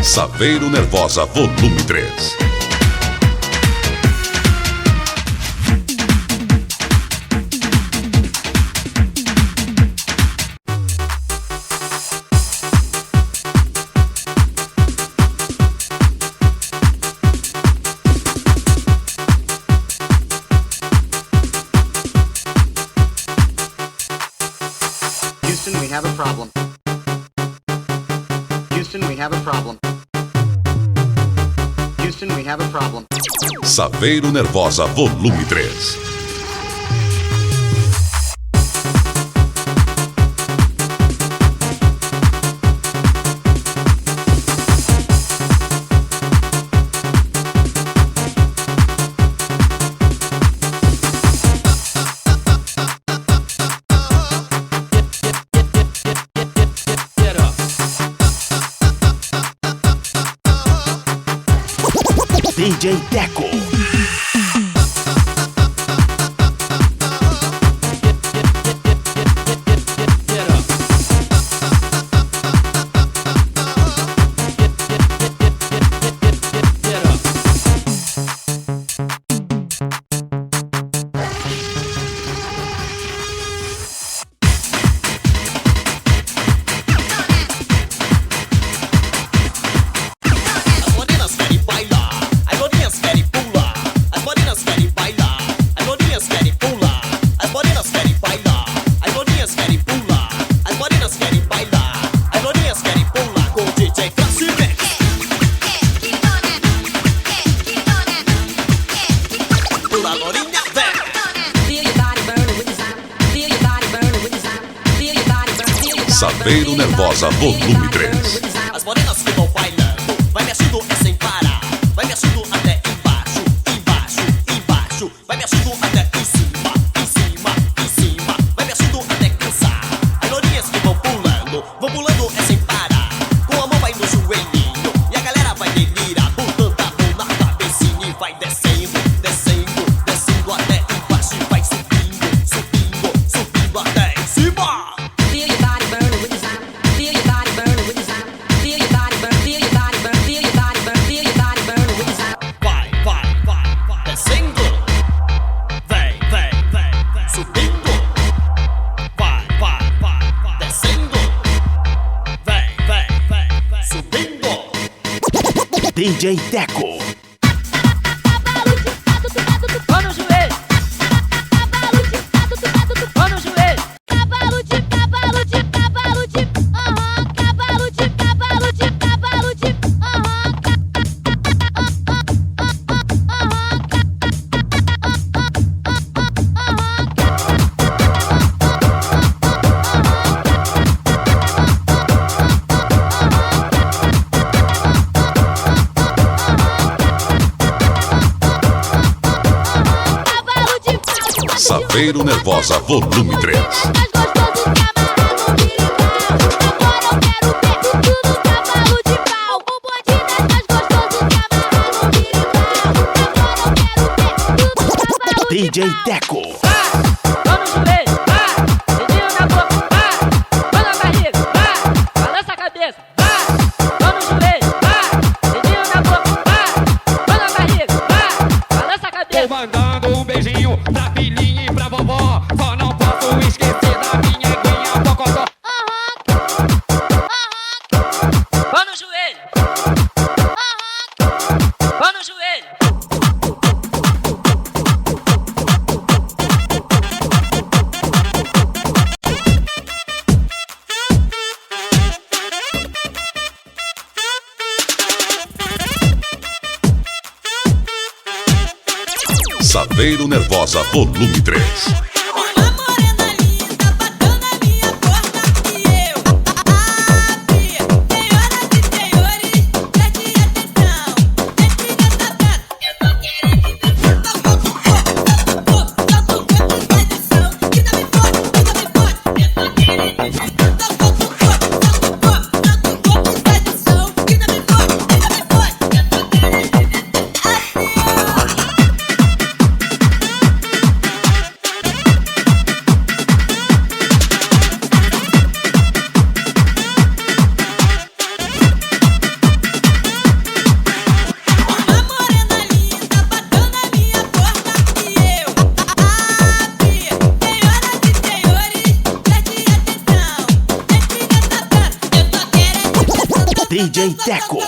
Saveiro Nervosa Volume 3. Houston, we have a problem. Houston, we have a problem. Houston, we have a problem. Saveiro Nervosa Volume 3. DJ Teco. Saveiro Nervosa Volume 3. As morenas ficam bailando, vai mexendo é sem parar. Vai mexendo até embaixo, embaixo, embaixo. Vai mexendo até em cima, em cima, em cima. Vai mexendo até cansar. As lourinhas que vão pulando é sem parar. Com a mão vai no joelhinho e a galera vai delirar, botando a mão na cabecinha. DJ Teco. Mão no joelho. Mão no joelho. Cavalo de cavalo de cavalo de cavalo de cavalo de cavalo de Saveiro Nervosa Volume 3. DJ Teco. Mão no joelho. Dedinho na boca. Mão na barriga. Balança a cabeça. Mão no joelho. Dedinho na boca. Mão na barriga. Balança a cabeça. Tô mandando um beijinho pra filhinha e pra vovó. Só não posso esquecer da minha guinha pocotó. Mão no joelho. Mão no joelho. Saveiro Nervosa Volume 3. DJ Teco.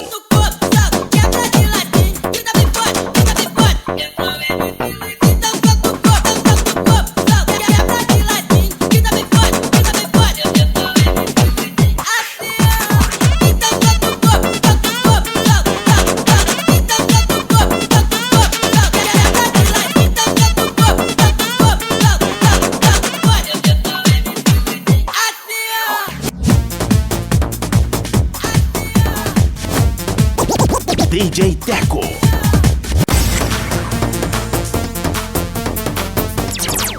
DJ Teco.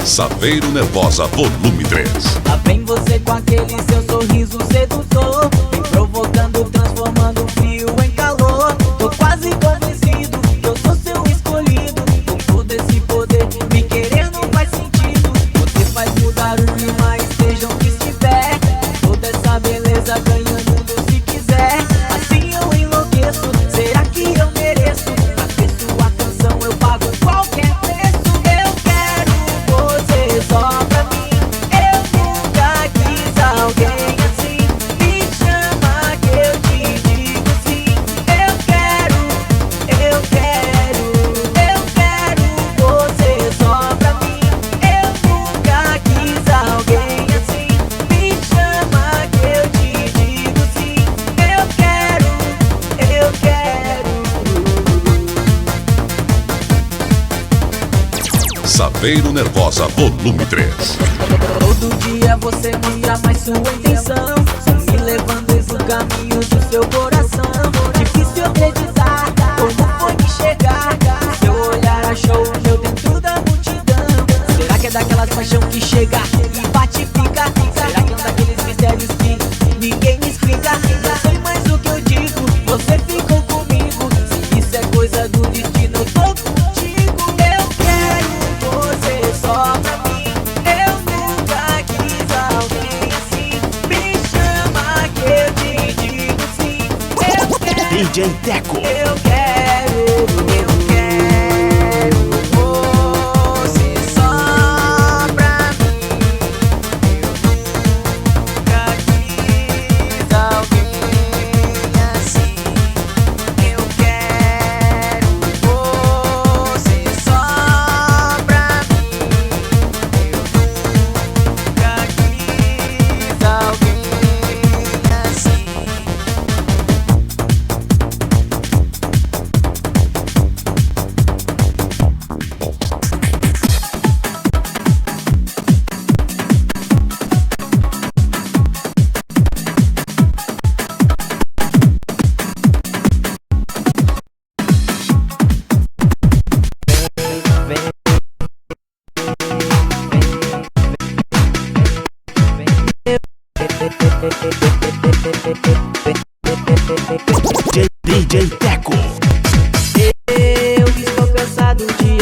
Saveiro Nervosa Volume 3. Lá vem você com aquele seu sorriso sedutor, vem provocando, transformando frio em calor. Tô quase convencido que eu sou seu escolhido. Com todo esse poder, me querer não faz sentido. Você faz mudar o clima, esteja onde estiver. Toda essa beleza ganhando se quiser. Assim eu enlouqueço, será que eu mereço? Pra ter sua canção eu pago qualquer preço. Eu quero você só pra mim. Eu nunca quis alguém assim. Me chama que eu te digo sim. Eu quero você só pra mim. Eu nunca quis alguém assim. Me chama que eu te digo sim. Eu quero. Saveiro Nervosa Volume 3. Todo dia você mostra mais sua intenção, me levando pro caminho do seu coração. Difícil acreditar como foi que chegar. Seu olhar achou o meu dentro da multidão. Será que é daquelas paixão que chega e bate e fica? Será que é um daqueles mistérios que ninguém me explica? Não sei mais o que eu digo, você ficou comigo. Se isso é coisa do destino, eu tô contigo. Eu quero você só pra mim. Eu nunca quis alguém assim. Me chama que eu te digo sim. Eu quero. DJ Teco. Eu quero você só pra mim. Eu nunca quis alguém assim. Eu quero.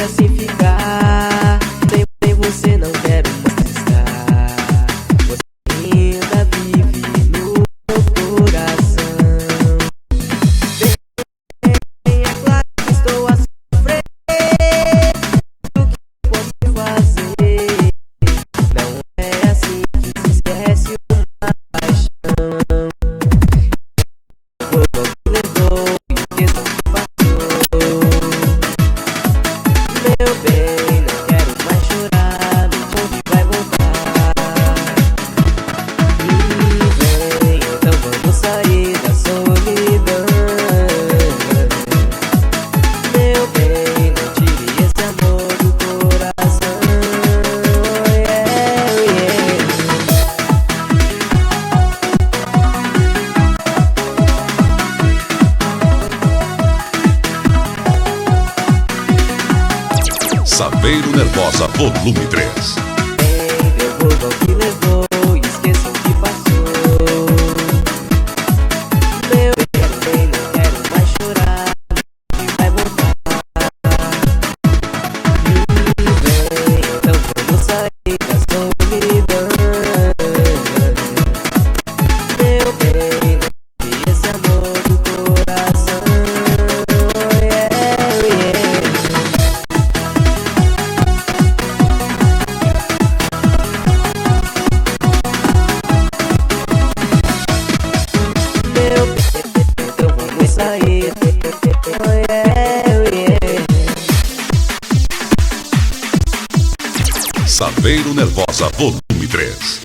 assim ficar. Sem você não quero mais estar. Você ainda vive no meu coração. Bem, é claro que estou a sofrer. O que posso fazer? Não é assim que se esquece uma paixão. Foi o que levou e esqueço o que passou. Meu bem, não quero mais chorar, me conte, vai voltar. E vem, então vamos sair da solidão. Meu bem, não tire esse amor do coração. Saveiro Nervosa Volume 3. Devolva o que levou e esqueça o que passou. Meu bem, não quero mais chorar, e vai voltar. E vem, então vamos sair da solidão. Meu bem, não tire esse amor do coração. Meu bem, então vamos sair. Saveiro Nervosa Volume 3.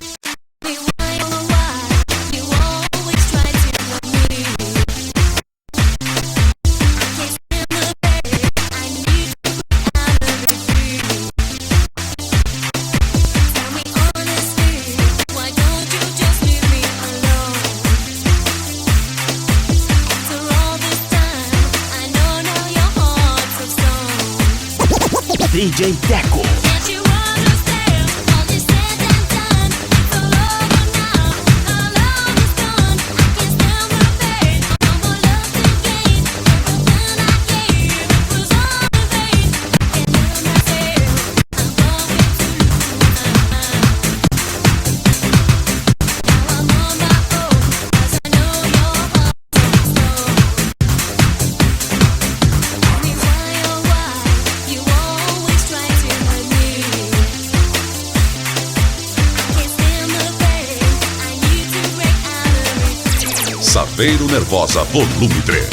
DJ Teco. Saveiro Nervosa Volume 3.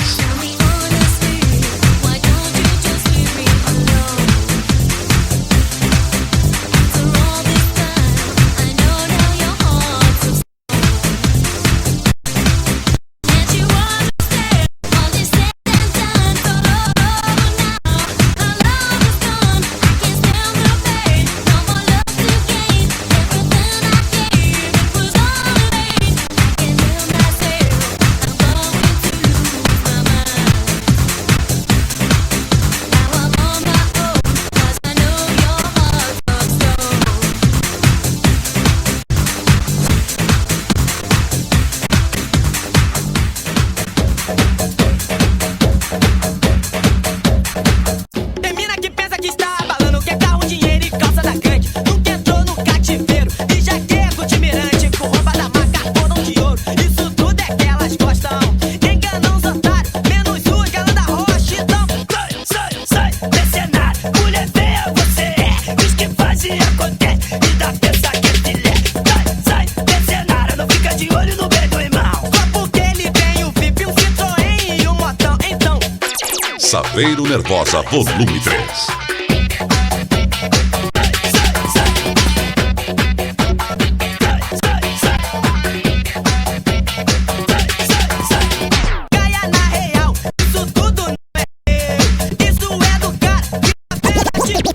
Saveiro Nervosa Volume 3.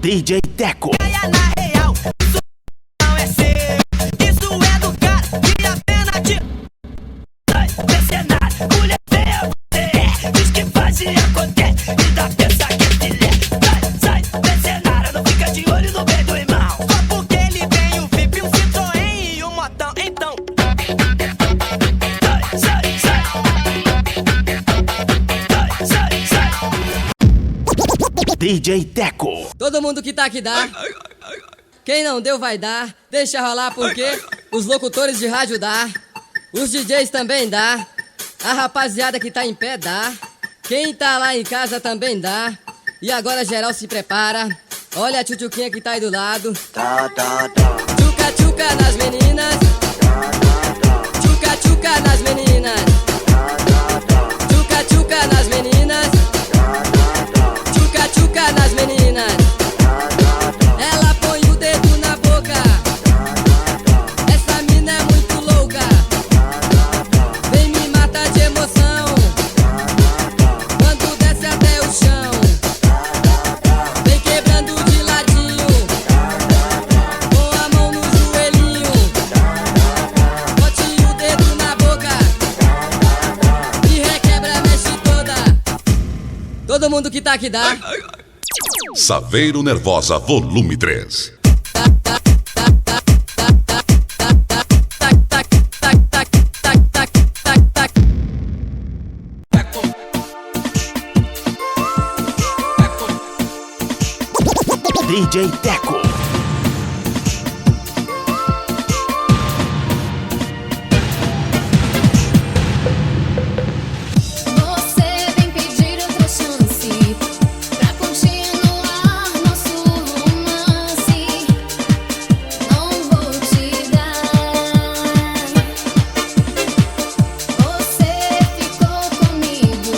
DJ Teco. DJ Teco. Todo mundo que tá aqui dá. Quem não deu vai dar. Deixa rolar porque os locutores de rádio dá. Os DJs também dá. A rapaziada que tá em pé dá. Quem tá lá em casa também dá. E agora geral se prepara. Olha a tchutchuquinha que tá aí do lado. Tchuca tchuca nas meninas. Tchuca tchuca nas meninas. Tchuca tchuca nas meninas. Tchuca tchuca nas meninas. Ela põe o dedo na boca. Essa mina é muito louca. Vem me matar de emoção. Quando desce até o chão. Vem quebrando de ladinho. Com a mão no joelhinho. Bote o dedo na boca. E requebra, mexe toda. Todo mundo que tá aqui dá. Saveiro Nervosa Volume 3. DJ Teco. Você vem pedir outra chance pra continuar nosso romance. Não vou te dar. Você ficou comigo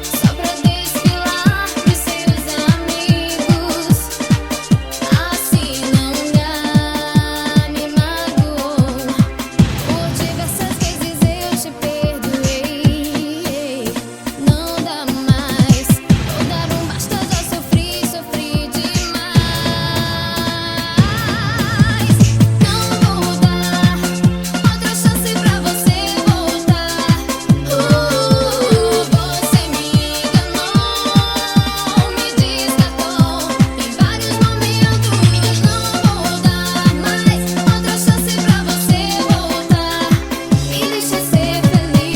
só pra desfilar pros seus amigos. Assim não dá, me magoou. Por diversas vezes eu te perdoei. Não dá mais. Vou dar um basta, já sofri, sofri demais. Não vou dar outra chance pra você voltar. Você me enganou, me desgastou em vários momentos. Não vou dar mais outra chance pra você voltar. Me deixe ser feliz.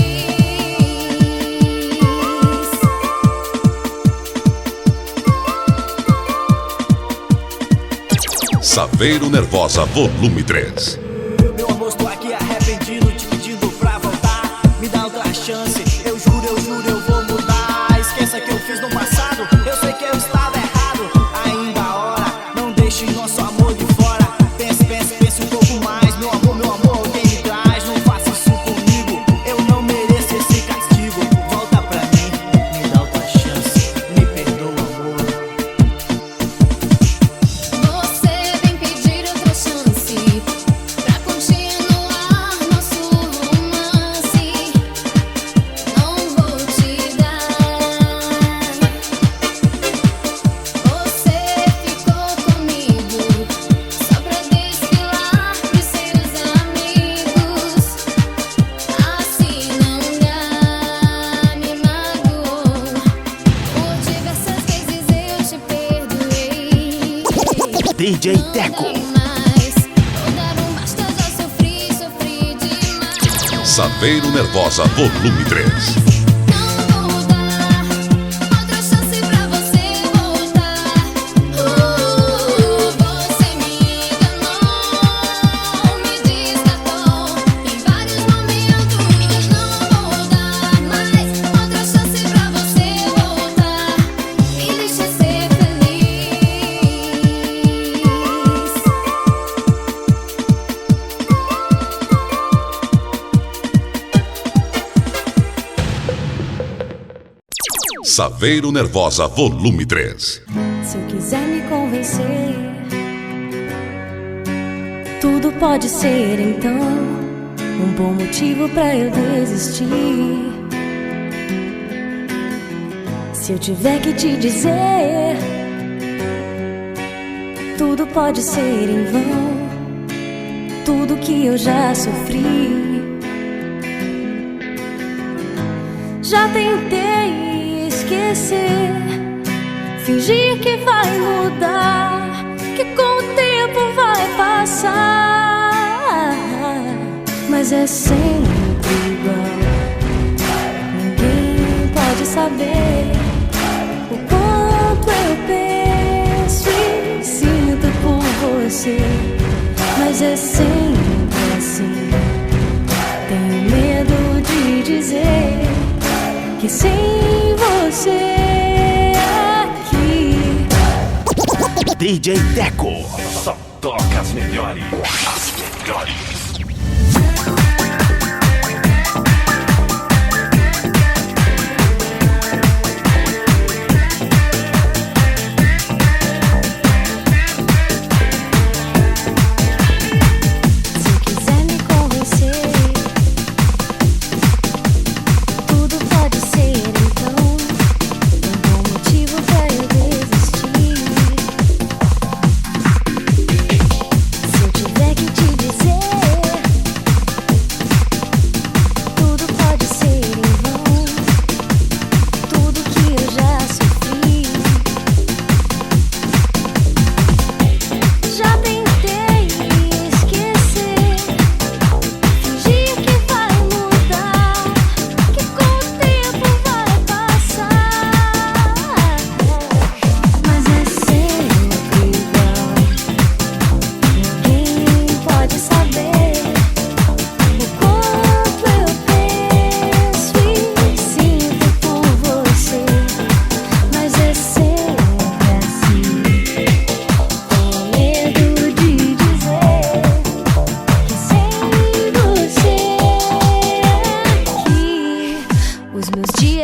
Saveiro Nervosa Volume 3. Meu amor, estou aqui arrependido, te pedindo pra voltar. Me dá outra chance, eu juro, eu vou mudar. Esqueça que eu fiz no passado, eu sei que eu estava errado. Ainda há hora, não deixe nosso amor de fora. Pense, pense, pense um pouco mais. Meu amor, alguém me traz. Não faça isso comigo, eu não mereço esse castigo. Volta pra mim, me dá outra chance, me perdoa, amor. Você vem pedir outra chance pra continuar nosso romance. Não vou te dar. Você ficou comigo só pra desfilar pros seus amigos. Assim não dá, me magoou. Por diversas vezes eu te perdoei. DJ Teco. Mais. Vou dar um basta, já sofri, sofri demais. Saveiro Nervosa Volume 3. Não vou dar outra chance pra você voltar. Você me enganou, me desgastou em vários momentos. Não vou dar mais outra chance pra você voltar. Me deixe ser feliz. Saveiro Nervosa Volume 3. Se eu quiser me convencer, tudo pode ser então um bom motivo pra eu desistir. Se eu tiver que te dizer, tudo pode ser em vão, tudo que eu já sofri. Já tentei esquecer, fingir que vai mudar, que com o tempo vai passar, mas é sempre igual. Ninguém pode saber o quanto eu perdi. você, mas é sempre assim. Tenho medo de dizer que sem você aqui. DJ Teco. Só toca as melhores. As melhores.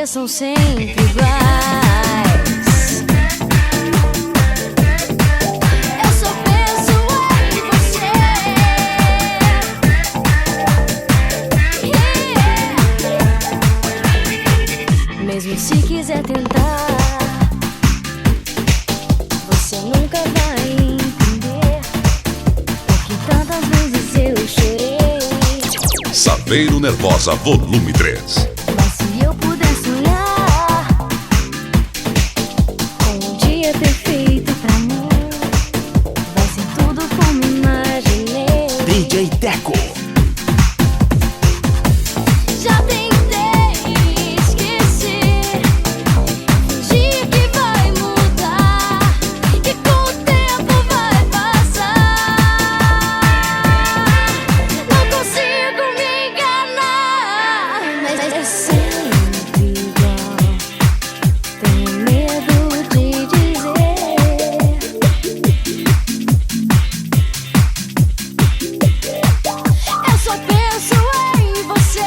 São sempre iguais. Eu só penso em você. Mesmo se quiser tentar, você nunca vai entender porque tantas vezes eu chorei. Saveiro Nervosa Volume 3. DJ Teco. Já tentei esquecer, fingir que vai mudar, que com o tempo vai passar. Não consigo me enganar, mas é sempre igual. Tenho medo de dizer. Eu só penso em você.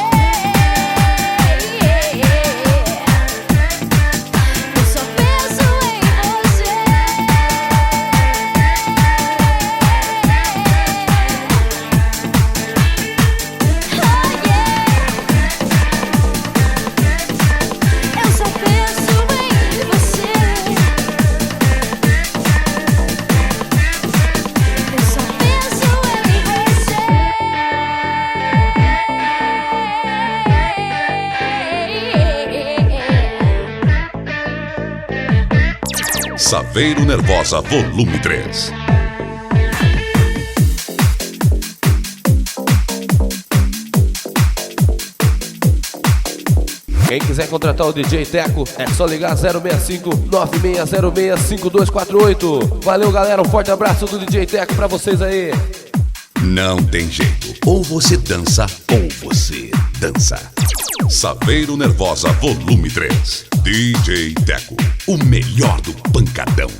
Eu só penso em você. Eu só penso em você. Eu só penso em você. Saveiro Nervosa Volume 3. Quem quiser contratar o DJ Teco, é só ligar 065-9606-5248. Valeu, galera, um forte abraço do DJ Teco pra vocês aí. Não tem jeito, ou você dança ou você dança. Saveiro Nervosa Volume 3. DJ Teco, o melhor do pancadão.